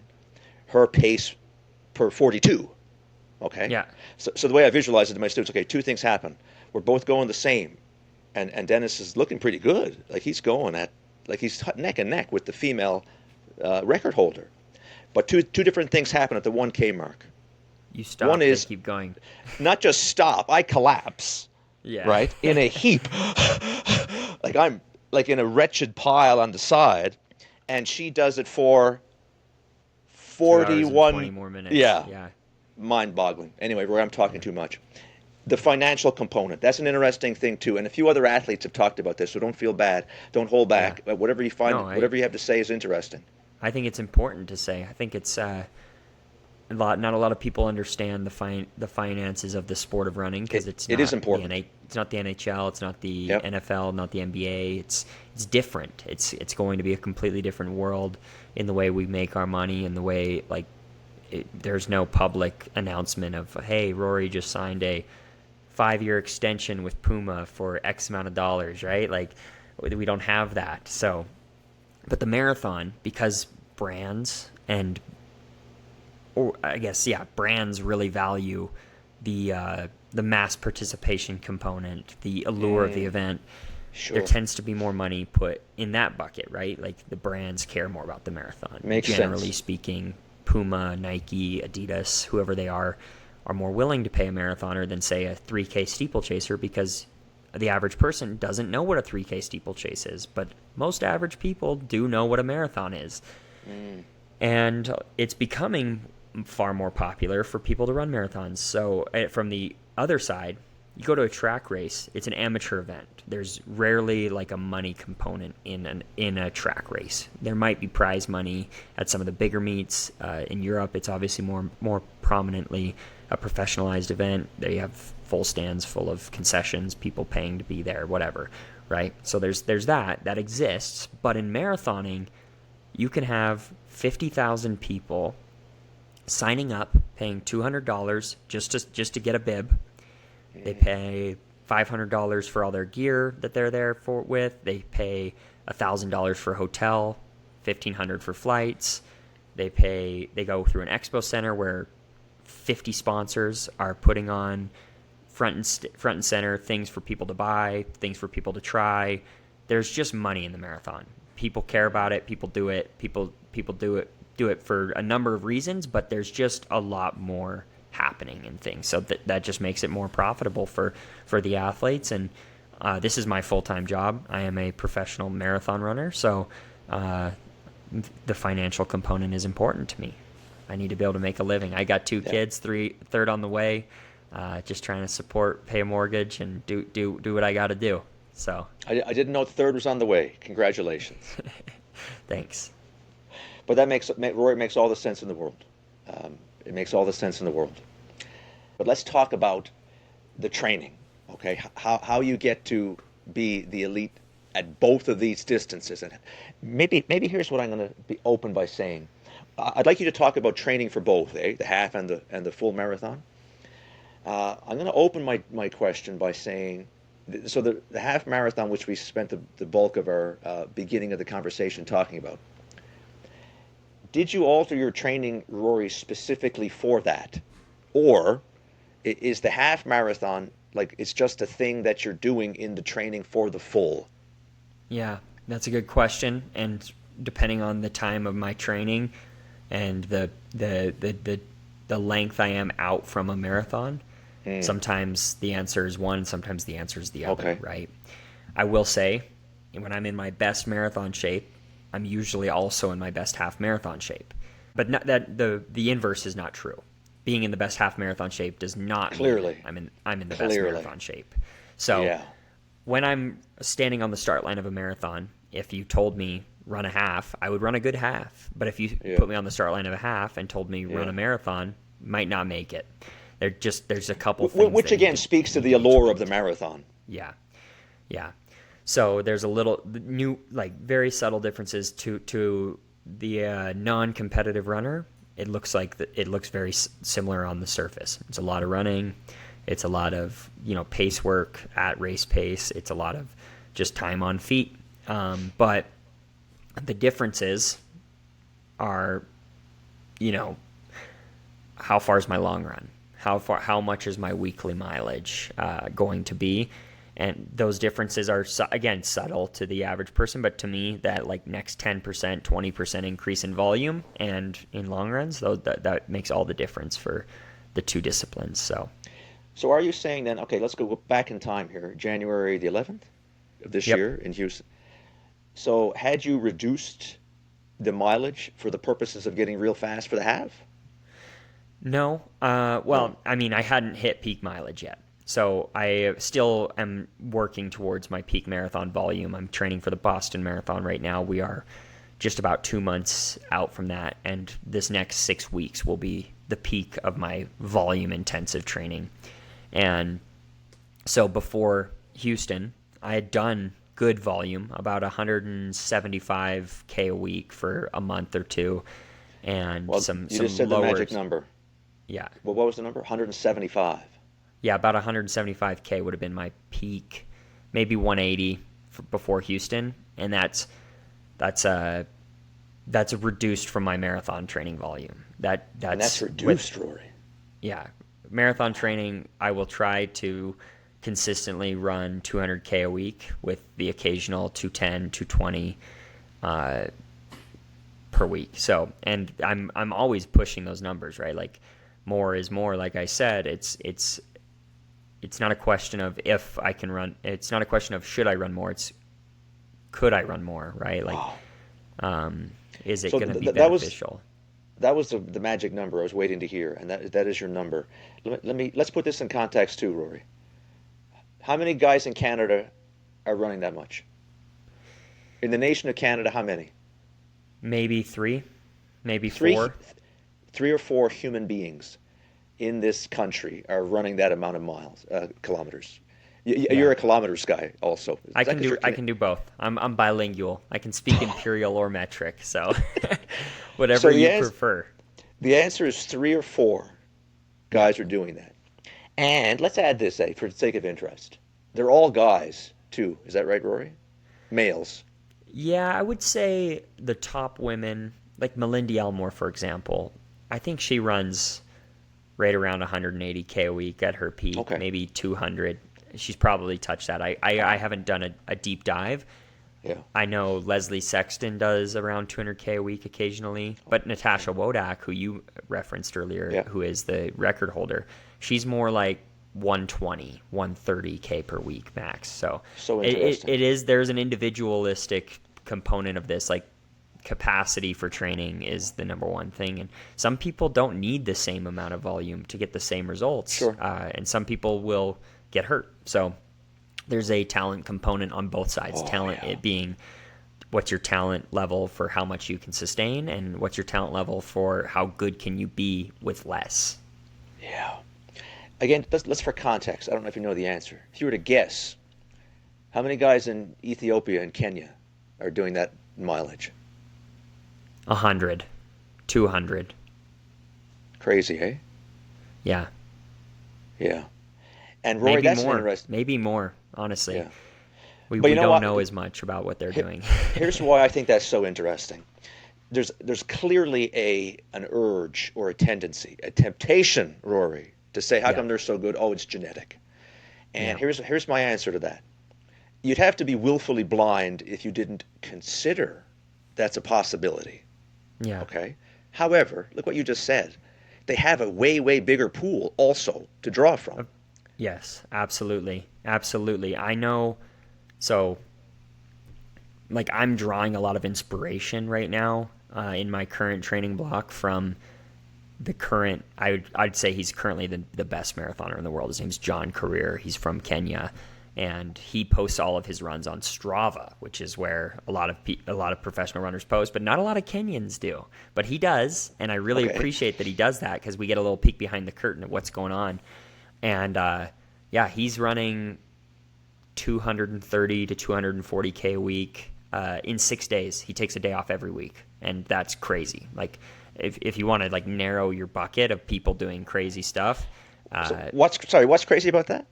Her pace per 42. Okay? Yeah. So the way I visualize it to my students, okay, two things happen. We're both going the same. And Denis is looking pretty good. Like he's going at, like he's neck and neck with the female record holder. But two different things happen at the 1K mark. You stop, One is they keep going. not just stop, I collapse, Yeah. right? In a heap. Like I'm like in a wretched pile on the side. And she does it for 2 hours and 41. 20 more minutes. Yeah. Yeah. Mind-boggling. Anyway, Roy, I'm talking too much. The financial component, that's an interesting thing too. And a few other athletes have talked about this, so don't feel bad. Don't hold back. Yeah. Whatever you find, No, whatever you have to say is interesting. I think it's important to say. I think it's not a lot of people understand the finances of the sport of running because It is important. It's not the NHL, it's not the Yep. NFL, not the NBA. It's different. It's going to be a completely different world in the way we make our money, in the way there's no public announcement of, hey, Rory just signed a 5-year extension with Puma for X amount of dollars, right? Like we don't have that. So, but the marathon, because brands and, or I guess, yeah, brands really value the mass participation component, the allure of the event. Sure. There tends to be more money put in that bucket, right? Like the brands care more about the marathon. Makes Generally sense. speaking, Puma, Nike, Adidas, whoever they are more willing to pay a marathoner than, say, a 3K steeplechaser, because the average person doesn't know what a 3K steeplechase is, but most average people do know what a marathon is. And it's becoming far more popular for people to run marathons. So from the other side, you go to a track race, it's an amateur event. There's rarely like a money component in a track race. There might be prize money at some of the bigger meets. In Europe, it's obviously more prominently a professionalized event. They have full stands full of concessions, people paying to be there, whatever, right? So there's that exists. But in marathoning, you can have 50,000 people signing up, paying $200 just to get a bib. They pay $500 for all their gear that they're there with. They pay $1,000 for a hotel, $1,500 for flights. They go through an expo center where 50 sponsors are putting on front and center things for people to buy, things for people to try. There's just money in the marathon. People care about it. People do it. People do it for a number of reasons, but there's just a lot more happening and things. So that just makes it more profitable for the athletes. And this is my full-time job. I am a professional marathon runner. So the financial component is important to me. I need to be able to make a living. I got 2 kids, third on the way, just trying to pay a mortgage and do what I got to do. So I didn't know third was on the way. Congratulations. Thanks. But Rory, makes all the sense in the world. It makes all the sense in the world. But let's talk about the training, okay? How you get to be the elite at both of these distances. And maybe here's what I'm going to be open by saying. I'd like you to talk about training for both, the half and the full marathon. I'm going to open my question by saying, so the half marathon, which we spent the bulk of our beginning of the conversation talking about, did you alter your training, Rory, specifically for that? Or is the half marathon, like, it's just a thing that you're doing in the training for the full? Yeah, that's a good question. And depending on the time of my training, and the length I am out from a marathon. Sometimes the answer is one, sometimes the answer is the other, Okay. right? I will say, when I'm in my best marathon shape, I'm usually also in my best half marathon shape. But not that the inverse is not true. Being in the best half marathon shape does not Clearly. mean I'm in the best Clearly. marathon shape. So Yeah. when I'm standing on the start line of a marathon, if you told me run a half, I would run a good half. But if you Yeah. put me on the start line of a half and told me run Yeah. a marathon, might not make it. There's a couple things Which that again speaks to the allure of the marathon. yeah, yeah. So there's a little new, like very subtle differences to the non-competitive runner. It looks like it looks very similar on the surface. It's a lot of running. It's a lot of pace work at race pace. It's a lot of just time on feet. But the differences are, how far is my long run? How much is my weekly mileage going to be? And those differences are, again, subtle to the average person, but to me, that like next 10%, 20% increase in volume and in long runs, that makes all the difference for the two disciplines. So are you saying then, okay, let's go back in time here, January the 11th of this Yep. year in Houston. So had you reduced the mileage for the purposes of getting real fast for the half? No. Well, I mean, I hadn't hit peak mileage yet. So I still am working towards my peak marathon volume. I'm training for the Boston Marathon right now. We are just about 2 months out from that, and this next 6 weeks will be the peak of my volume intensive training. And so before Houston, I had done good volume, about 175K a week for a month or two, and Well, some you just said lowers. the magic number. Yeah. Well, what was the number? 175. Yeah, about 175K would have been my peak, maybe 180 before Houston, and that's reduced from my marathon training volume. And that's reduced, Rory. Yeah, marathon training, I will try to consistently run 200K a week with the occasional 210, 220 per week. So, and I'm always pushing those numbers, right? Like more is more. Like I said, it's not a question of if I can run. It's not a question of should I run more. It's could I run more, right? Like, is it going to be beneficial? That was the magic number I was waiting to hear, and that is your number. Let's put this in context too, Rory. How many guys in Canada are running that much? In the nation of Canada, how many? Maybe three, maybe Three, four. 3 or 4 human beings in this country are running that amount of kilometers. You're a kilometers guy, also. I can do both. I'm bilingual. I can speak imperial or metric, so whatever you prefer. The answer is 3 or 4 guys are doing that. And let's add this, for the sake of interest. They're all guys, too. Is that right, Rory? Males. Yeah, I would say the top women, like Melindy Elmore, for example, I think she runs right around 180K a week at her peak, maybe 200. She's probably touched that. I haven't done a deep dive. Yeah. I know Leslie Sexton does around 200K a week occasionally, but Natasha Wodak, who you referenced earlier, who is the record holder, she's more like 120, 130K per week max. So interesting. There's an individualistic component of this, like capacity for training is the number one thing. And some people don't need the same amount of volume to get the same results. Sure. And some people will get hurt. So there's a talent component on both sides. It being what's your talent level for how much you can sustain, and what's your talent level for how good can you be with less. Yeah. Again, let's for context. I don't know if you know the answer. If you were to guess, how many guys in Ethiopia and Kenya are doing that mileage? 100, 200. Crazy, eh? Yeah. Yeah. And Rory, maybe that's more. interesting. Maybe more, honestly. Yeah. We don't know as much about what they're doing. Here's why I think that's so interesting. There's clearly an urge or a tendency, a temptation, Rory, to say, how come they're so good? Oh, it's genetic. And here's my answer to that. You'd have to be willfully blind if you didn't consider that's a possibility. Yeah. Okay? However, look what you just said. They have a way, way bigger pool also to draw from. Yes, absolutely. Absolutely. I know. So, like, I'm drawing a lot of inspiration right now in my current training block from the current, I'd say he's currently the best marathoner in the world. His name's John Career. He's from Kenya, and he posts all of his runs on Strava, which is where a lot of professional runners post, but not a lot of Kenyans do. But he does, and I really appreciate that he does that, because we get a little peek behind the curtain of what's going on. And yeah, he's running 230 to 240K a week in 6 days. He takes a day off every week, and that's crazy. Like, if you want to like narrow your bucket of people doing crazy stuff. So what's crazy about that?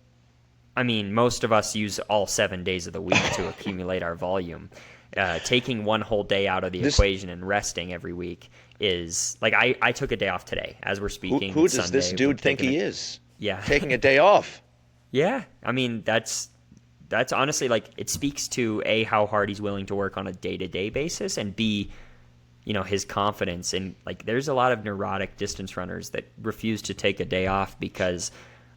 I mean, most of us use all 7 days of the week to accumulate our volume. Taking one whole day out of the equation and resting every week is like, I took a day off today as we're speaking. Who does this dude think he is? Yeah. Taking a day off. Yeah. I mean, that's honestly, like, it speaks to A, how hard he's willing to work on a day-to-day basis, and B, you know, his confidence. And like, there's a lot of neurotic distance runners that refuse to take a day off because,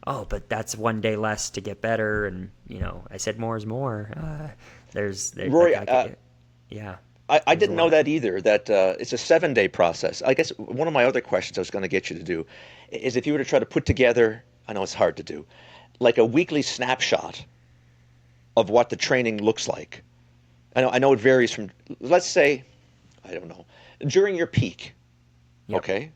oh, but that's one day less to get better. And, you know, I said more is more. Rory, yeah. I didn't know that either, that it's a 7-day process. I guess one of my other questions I was going to get you to do is, if you were to try to put together, I know it's hard to do, like a weekly snapshot of what the training looks like. I know it varies from, let's say, I don't know, during your peak. Yep. Okay,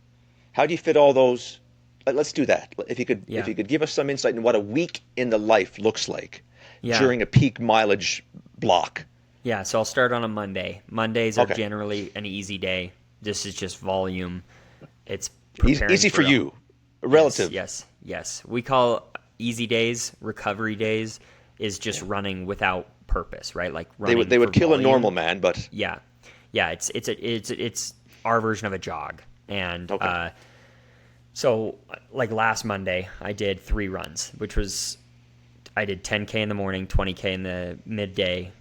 how do you fit all those? Let's do that. If you could give us some insight into what a week in the life looks like during a peak mileage block. Yeah, so I'll start on a Monday. Mondays are generally an easy day. This is just volume. It's easy for you, relative. Yes. We call easy days, recovery days, is just running without purpose, right? Like running. They would kill volume. a normal man, but yeah. It's our version of a jog, and so like last Monday I did 3 runs, which was I did 10K in the morning, 20K in the midday,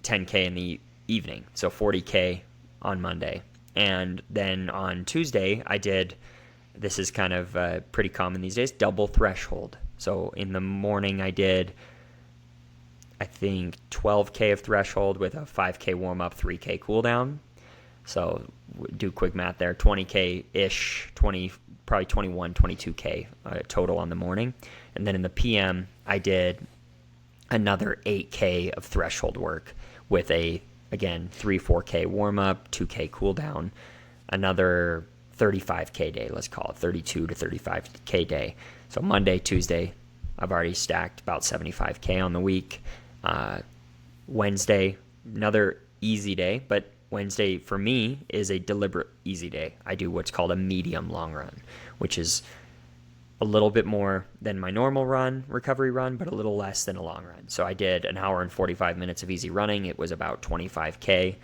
10K in the evening, so 40K on Monday. And then on Tuesday I did, this is kind of pretty common these days, double threshold. So in the morning I did, I think, 12K of threshold with a 5K warm-up, 3K cool-down. So do quick math there, 20K-ish, probably 21, 22K total on the morning. And then in the PM, I did another 8K of threshold work with again, 3-4K warm-up, 2K cool-down, another 35K day, let's call it, 32 to 35K day. So Monday, Tuesday, I've already stacked about 75K on the week. Wednesday, another easy day, but Wednesday for me is a deliberate easy day. I do what's called a medium long run, which is a little bit more than my normal recovery run, but a little less than a long run. So I did an hour and 45 minutes of easy running. It was about 25K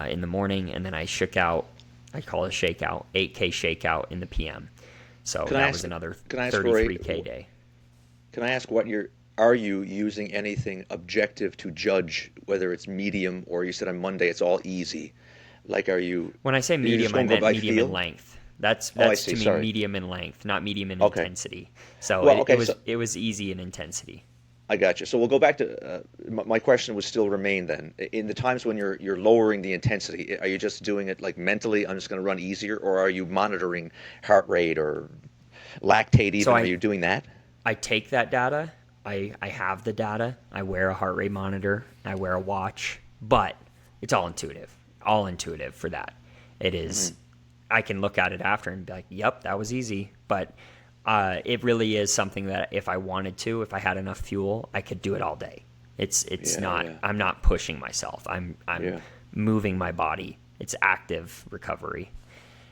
in the morning, and then I shook out, I call it a shakeout, 8K shakeout in the PM. So that was another 33K day. Can I ask are you using anything objective to judge whether it's medium, or you said on Monday it's all easy? Like, are you... When I say medium, I meant medium in length. That's to me medium in length, not medium in intensity. So it was easy in intensity. I got you. So we'll go back to my question would still remain then. In the times when you're lowering the intensity, are you just doing it like mentally, I'm just going to run easier, or are you monitoring heart rate or lactate even? Are you doing that? I take that data. I have the data. I wear a heart rate monitor. I wear a watch, but it's all intuitive for that. It is. Mm-hmm. I can look at it after and be like, yep, that was easy. But it really is something that if I wanted to, if I had enough fuel, I could do it all day. It's not. Yeah. I'm not pushing myself. I'm moving my body. It's active recovery.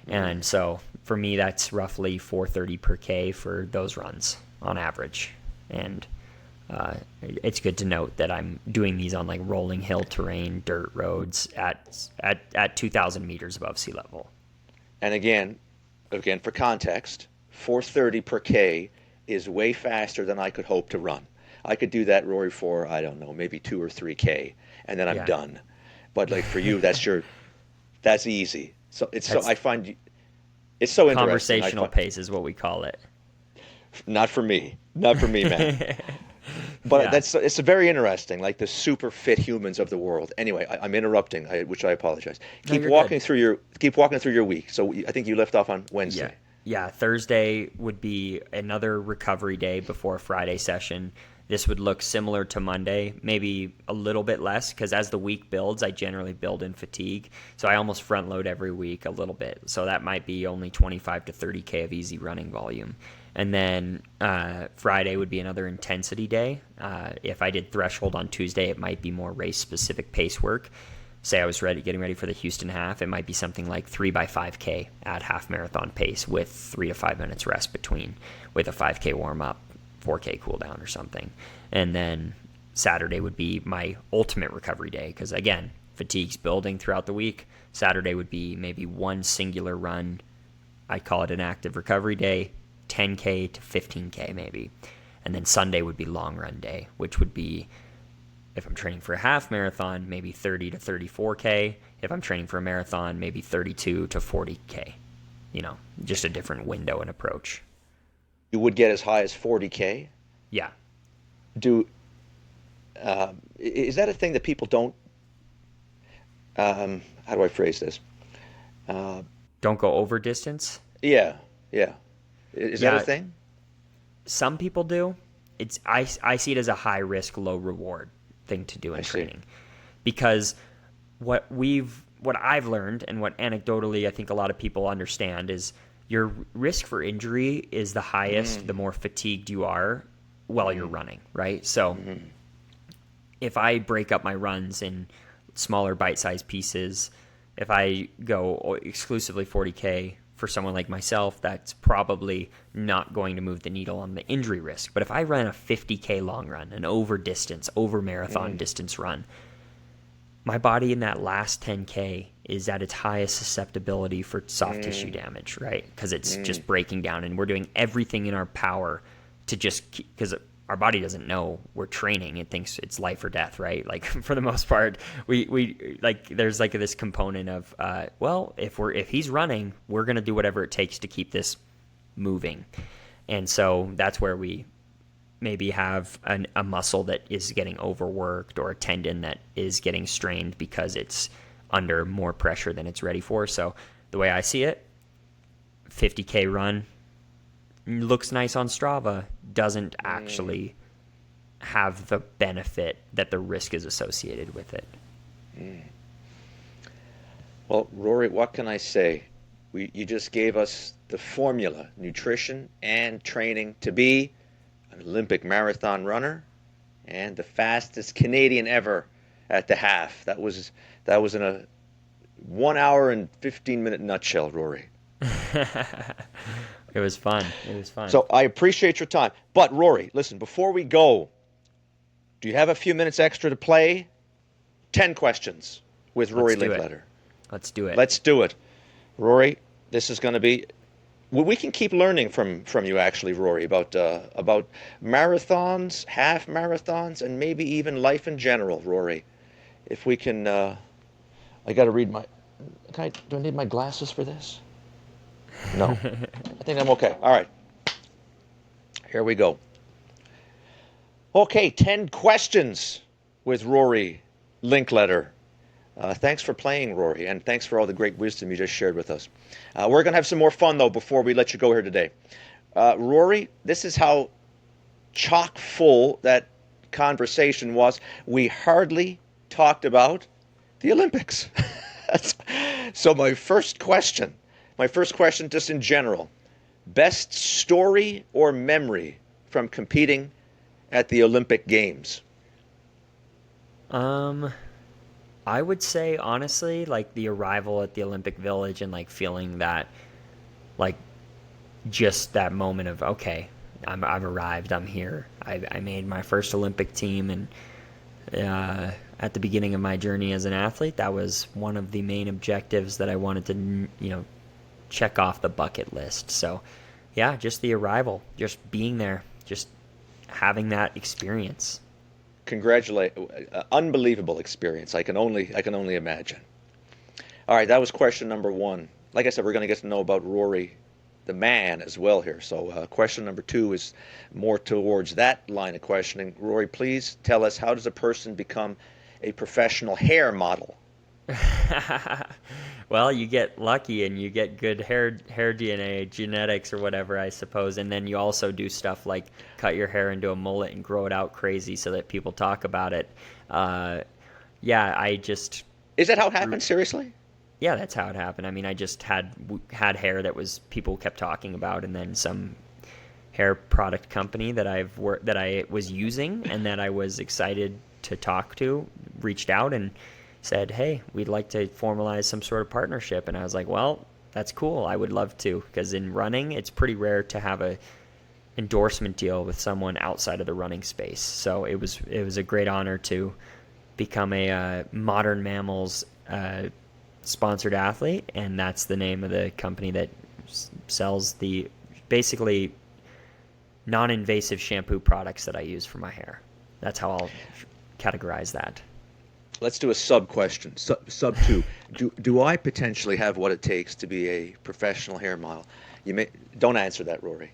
Mm-hmm. And so for me, that's roughly 430 per K for those runs on average. And it's good to note that I'm doing these on like rolling hill terrain, dirt roads at 2,000 meters above sea level. And again, for context, 430 per K is way faster than I could hope to run. I could do that, Rory, for, I don't know, maybe 2 or 3K, and then I'm done. But like for you, that's easy. So I find It's so interesting. Conversational pace is what we call it. Not for me. Not for me, man. But Yeah. it's very interesting, like the super fit humans of the world. Anyway, I'm interrupting, which I apologize. No, you're good. Keep walking through your week. So I think you left off on Yeah. Wednesday. Yeah. Thursday would be another recovery day before Friday session. This would look similar to Monday, maybe a little bit less, because as the week builds, I generally build in fatigue. So I almost front load every week a little bit. So that might be only 25 to 30K of easy running volume. And then Friday would be another intensity day. If I did threshold on Tuesday, it might be more race-specific pace work. Say I was getting ready for the Houston half, it might be something like 3x5K at half marathon pace with 3 to 5 minutes rest between, with a 5K warm-up, 4K cool down or something. And then Saturday would be my ultimate recovery day because, again, fatigue's building throughout the week. Saturday would be maybe one singular run. I call it an active recovery day, 10K to 15K maybe. And then Sunday would be long run day, which would be, if I'm training for a half marathon, maybe 30 to 34K. If I'm training for a marathon, maybe 32 to 40K. Just a different window and approach. You would get as high as 40K. Yeah. Is that a thing that people don't? How do I phrase this? Don't go over distance. Yeah. Is that a thing? Some people do. I see it as a high risk, low reward thing to do in training, because what I've learned and what anecdotally I think a lot of people understand is your risk for injury is the highest the more fatigued you are while you're running, right? So if I break up my runs in smaller bite-sized pieces, if I go exclusively 40K for someone like myself, that's probably not going to move the needle on the injury risk. But if I run a 50K long run, an over marathon distance run, my body in that last 10K is at its highest susceptibility for soft tissue damage, right? Because it's just breaking down, and we're doing everything in our power to just keep, because our body doesn't know we're training. It thinks it's life or death, right? Like for the most part, we like there's like this component of if he's running, we're gonna do whatever it takes to keep this moving, and so that's where we maybe have a muscle that is getting overworked or a tendon that is getting strained because it's under more pressure than it's ready for. So the way I see it, 50K run looks nice on Strava, doesn't actually have the benefit that the risk is associated with it. Well, Rory, what can I say? You just gave us the formula, nutrition and training to be an Olympic marathon runner and the fastest Canadian ever at the half. That was in a 1 hour and 15-minute nutshell, Rory. It was fun. So I appreciate your time. But Rory, listen, before we go, do you have a few minutes extra to play? 10 questions with Rory Linkletter. Let's do it. Let's do it. Rory, this is going to be... We can keep learning from you, actually, Rory, about marathons, half marathons, and maybe even life in general, Rory. If we can... I got to read my... do I need my glasses for this? No. I think I'm okay. All right. Here we go. Okay, 10 questions with Rory Linkletter. Thanks for playing, Rory, and thanks for all the great wisdom you just shared with us. We're going to have some more fun, though, before we let you go here today. Rory, this is how chock full that conversation was. We hardly talked about the Olympics. So my first question just in general, best story or memory from competing at the Olympic Games? I would say, honestly, like the arrival at the Olympic Village and like feeling that, like just that moment of, okay, I've arrived, I'm here. I made my first Olympic team, and at the beginning of my journey as an athlete, that was one of the main objectives that I wanted to, check off the bucket list. So, yeah, just the arrival, just being there, just having that experience. Unbelievable experience. I can only imagine. All right, that was question number 1. like I said, we're going to get to know about Rory, the man, as well here. So question number 2 is more towards that line of questioning. Rory, please tell us, how does a person become a professional hair model? Well, you get lucky and you get good hair DNA, genetics or whatever, I suppose. And then you also do stuff like cut your hair into a mullet and grow it out crazy so that people talk about it. Yeah, I just... Is that how it happened? Seriously? Yeah, that's how it happened. I mean, I just had hair that was people kept talking about, and then some hair product company that I was using and that I was excited to talk to reached out and said, hey, we'd like to formalize some sort of partnership. And I was like, well, that's cool. I would love to, because in running, it's pretty rare to have a endorsement deal with someone outside of the running space. So it was a great honor to become a Modern Mammals sponsored athlete, and that's the name of the company that sells the basically non-invasive shampoo products that I use for my hair. That's how I'll categorize that. Let's do a sub question. Sub 2. Do I potentially have what it takes to be a professional hair model? Don't answer that, Rory.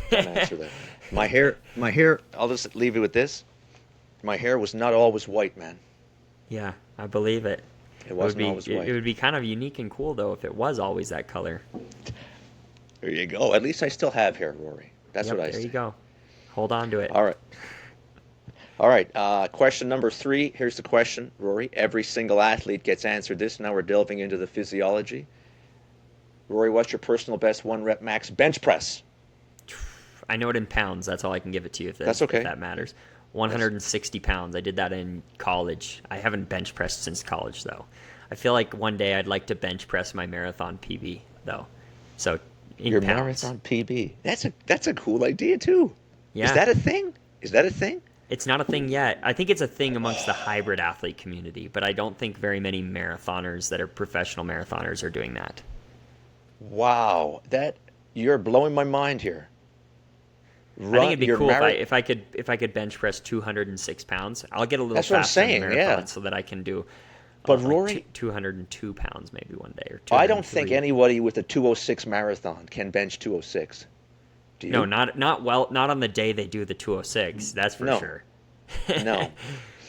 Don't answer that. My hair. I'll just leave you with this. My hair was not always white, man. Yeah, I believe it. It wasn't always white. It would be kind of unique and cool though if it was always that color. There you go. At least I still have hair, Rory. That's what I say. There you go. Hold on to it. All right. Question number 3. Here's the question, Rory. Every single athlete gets answered this. Now we're delving into the physiology. Rory, what's your personal best 1 rep max bench press? I know it in pounds. That's all I can give it to you if that's okay. If that matters. 160 pounds. I did that in college. I haven't bench pressed since college, though. I feel like one day I'd like to bench press my marathon PB, though. So your pounds. Marathon PB. That's a cool idea, too. Yeah. Is that a thing? It's not a thing yet. I think it's a thing amongst the hybrid athlete community, but I don't think very many marathoners that are professional marathoners are doing that. Wow, you're blowing my mind here. I think it'd be cool if I could bench press 206 pounds. I'll get a little faster in the marathon so that I can do. But Rory, 202 pounds maybe one day, or I don't think anybody with a 206 marathon can bench 206. Do you? No, not on the day they do the 206. That's for sure. No.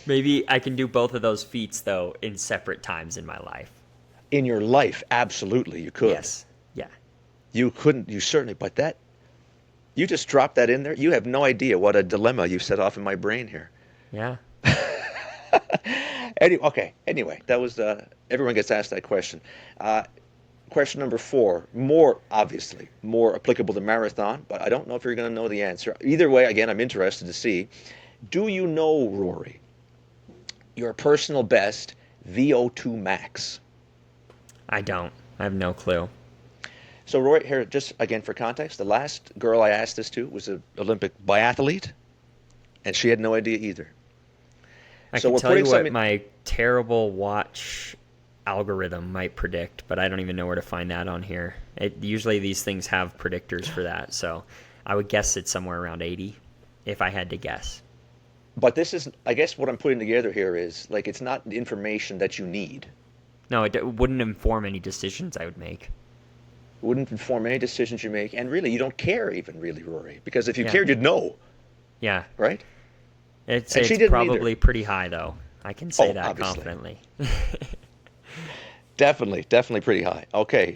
Maybe I can do both of those feats though in separate times in my life. In your life, absolutely, you could. Yes. Yeah. You couldn't. You certainly. But that. You just dropped that in there. You have no idea what a dilemma you set off in my brain here. Yeah. Anyway, that was everyone gets asked that question. Question number 4, more applicable to marathon, but I don't know if you're going to know the answer. Either way, again, I'm interested to see. Do you know, Rory, your personal best VO2 max? I don't. I have no clue. So, Rory, here, just again for context, the last girl I asked this to was an Olympic biathlete, and she had no idea either. I can tell you what my terrible watch algorithm might predict, but I don't even know where to find that on here. Usually these things have predictors for that, so I would guess it's somewhere around 80, if I had to guess. But this is, I guess what I'm putting together here is, like, it's not information that you need. No, it wouldn't inform any decisions I would make. Wouldn't inform any decisions you make, and really, you don't care even, really, Rory, because if you cared, you'd know. Yeah. Right? It's probably pretty high, though. I can say that obviously. Confidently. Definitely pretty high. Okay,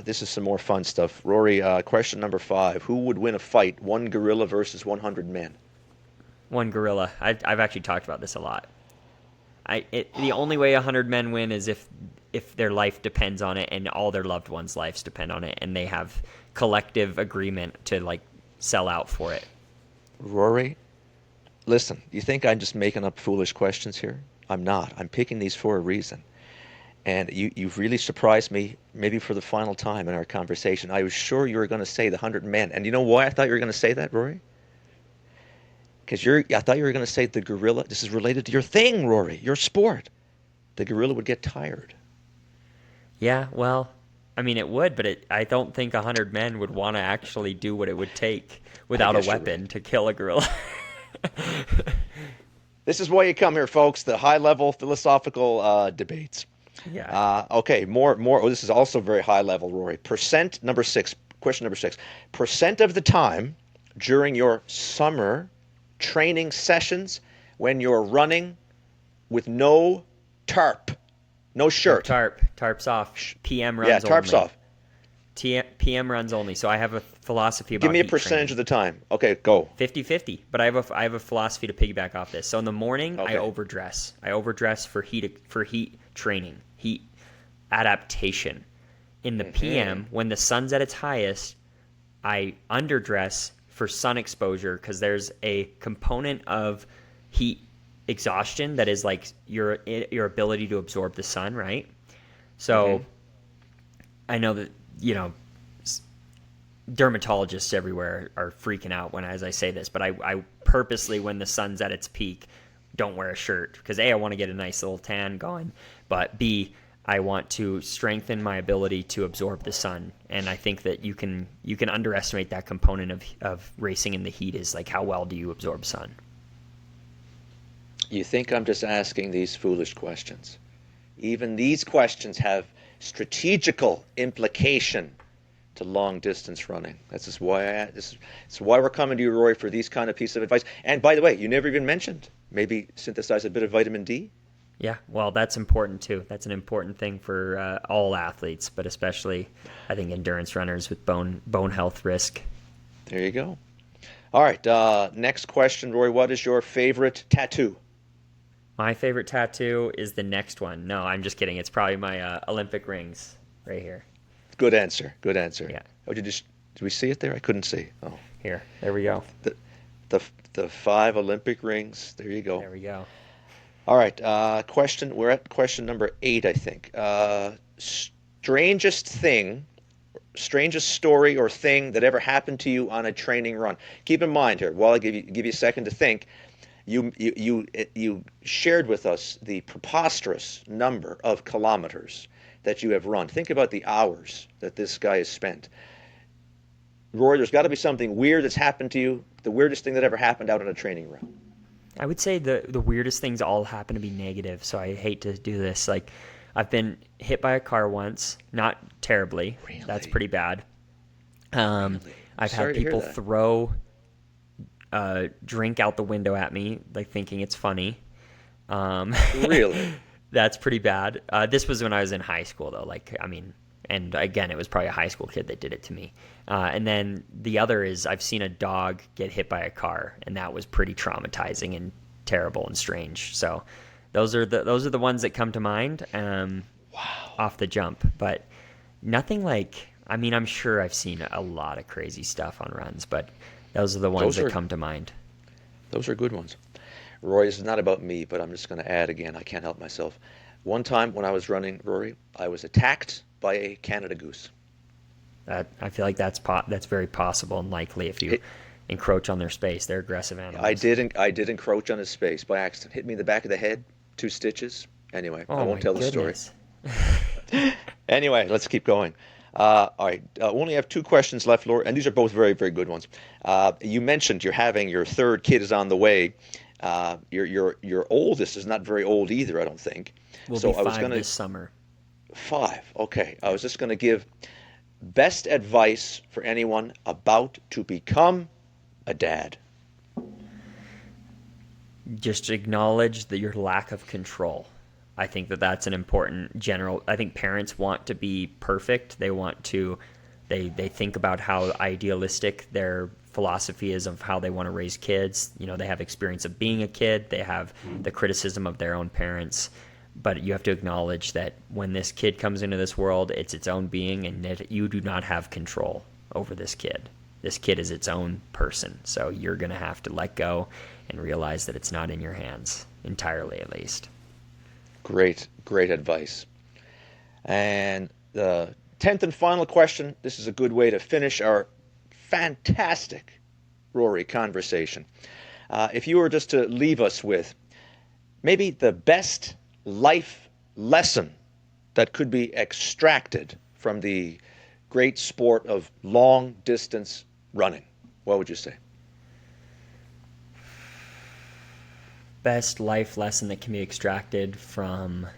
this is some more fun stuff. Rory, question number 5. Who would win a fight, 1 gorilla versus 100 men? 1 gorilla. I've actually talked about this a lot. The only way 100 men win is if their life depends on it and all their loved ones' lives depend on it and they have collective agreement to, like, sell out for it. Rory, listen, you think I'm just making up foolish questions here? I'm not. I'm picking these for a reason. And you've really surprised me, maybe for the final time in our conversation. I was sure you were going to say the 100 men. And you know why I thought you were going to say that, Rory? Because I thought you were going to say the gorilla. This is related to your thing, Rory, your sport. The gorilla would get tired. Yeah, well, I mean, it would, but I don't think 100 men would want to actually do what it would take without a weapon to kill a gorilla. This is why you come here, folks, the high-level philosophical debates. Yeah. Okay, more. Oh, this is also very high level, Rory. Percent number six. Question number six. Percent of the time during your summer training sessions when you're running with no tarp, no No shirt. tarp. Tarp's off. PM Yeah, runs tarp's only. off. PM runs only. So I have a philosophy Give about me a heat percentage training. of the time. Okay, go. 50-50, but I have a philosophy to piggyback off this. So in the morning, I Okay. overdress. I overdress for heat training, heat adaptation. In the PM, when the sun's at its highest, I underdress for sun exposure because there's a component of heat exhaustion that is like your ability to absorb the sun, right? So I know that dermatologists everywhere are freaking out as I say this, but I purposely, when the sun's at its peak, don't wear a shirt because A, I want to get a nice little tan going, but B, I want to strengthen my ability to absorb the sun. And I think that you can underestimate that component of racing in the heat is like how well do you absorb sun? You think I'm just asking these foolish questions? Even these questions have strategical implication to long distance running. This is why we're coming to you, Rory, for these kind of pieces of advice. And by the way, you never even mentioned maybe synthesize a bit of vitamin D. Yeah, well, that's important too. That's an important thing for all athletes, but especially I think endurance runners with bone health risk. There you go. All right. Next question, Rory. What is your favorite tattoo? My favorite tattoo is the next one. No, I'm just kidding. It's probably my Olympic rings right here. Good answer. Good answer. Yeah, Oh, did we see it there? I couldn't see. Oh, here. There we go. the the the 5 Olympic rings. There you go. There we go. All right. Question. We're at question number 8, I think. Strangest thing, strangest story or thing that ever happened to you on a training run. Keep in mind here, while I give you a second to think, you shared with us the preposterous number of kilometers that you have run. Think about the hours that this guy has spent. Rory, there's got to be something weird that's happened to you. The weirdest thing that ever happened out on a training run. I would say the weirdest things all happen to be negative, so I hate to do this. Like, I've been hit by a car once, not terribly. Really? That's pretty bad. Really? I've Sorry had to hear people that. throw drink out the window at me, like thinking it's funny. Really? That's pretty bad. This was when I was in high school, though. Like, I mean, and again, it was probably a high school kid that did it to me. And then the other is I've seen a dog get hit by a car, and that was pretty traumatizing and terrible and strange. So those are the ones that come to mind. Wow. Off the jump, but nothing like. I mean, I'm sure I've seen a lot of crazy stuff on runs, but those are the ones that come to mind. Those are good ones. Rory, this is not about me, but I'm just going to add again. I can't help myself. One time when I was running, Rory, I was attacked by a Canada goose. I feel like that's very possible and likely if you encroach on their space. They're aggressive animals. I did encroach on his space by accident. Hit me in the back of the head, 2 stitches. Anyway, I won't tell the story. Anyway, let's keep going. All right, we only have 2 questions left, Laura, and these are both very, very good ones. You mentioned you're having your 3rd kid is on the way. Your oldest is not very old either, I don't think. We'll So be I was 5 going to this summer. 5. Okay, I was just going to give best advice for anyone about to become a dad. Just acknowledge your lack of control. I think that's an important general. I think parents want to be perfect. They want to, they think about how idealistic their philosophy is of how they want to raise kids. You know, they have experience of being a kid. They have the criticism of their own parents. But you have to acknowledge that when this kid comes into this world, it's its own being, and that you do not have control over this kid. This kid is its own person. So you're going to have to let go and realize that it's not in your hands, entirely at least. Great, great advice. And the 10th and final question, this is a good way to finish our fantastic Rory conversation. If you were just to leave us with maybe the best life lesson that could be extracted from the great sport of long distance running, what would you say? Best life lesson that can be extracted from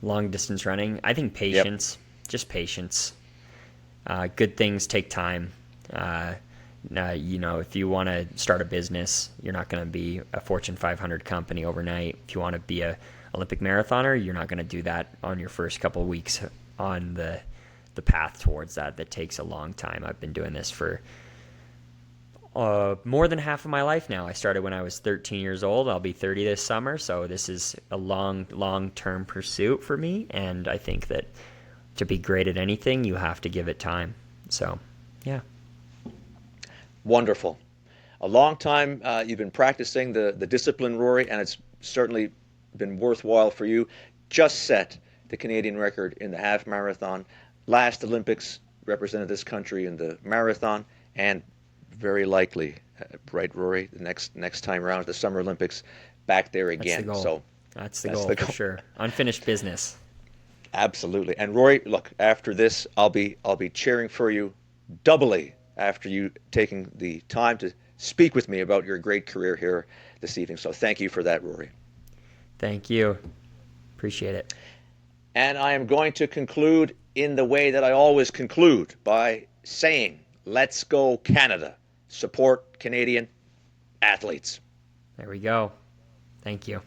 long distance running. I think patience, just patience. Good things take time. If you want to start a business, you're not going to be a Fortune 500 company overnight. If you want to be a Olympic marathoner, you're not going to do that on your first couple of weeks on the path towards that. That takes a long time. I've been doing this for more than half of my life now. I started when I was 13 years old. I'll be 30 this summer, so this is a long-term pursuit for me, and I think that to be great at anything, you have to give it time. So, yeah. Wonderful. A long time you've been practicing the discipline, Rory, and it's certainly been worthwhile for you. Just set the Canadian record in the half marathon. Last Olympics represented this country in the marathon, and very likely, right, Rory, the next time around, the Summer Olympics, back there again. That's the goal for sure. Unfinished business. Absolutely. And Rory, look, after this, I'll be cheering for you doubly after you taking the time to speak with me about your great career here this evening. So thank you for that, Rory. Thank you. Appreciate it. And I am going to conclude in the way that I always conclude, by saying, let's go Canada. Support Canadian athletes. There we go. Thank you.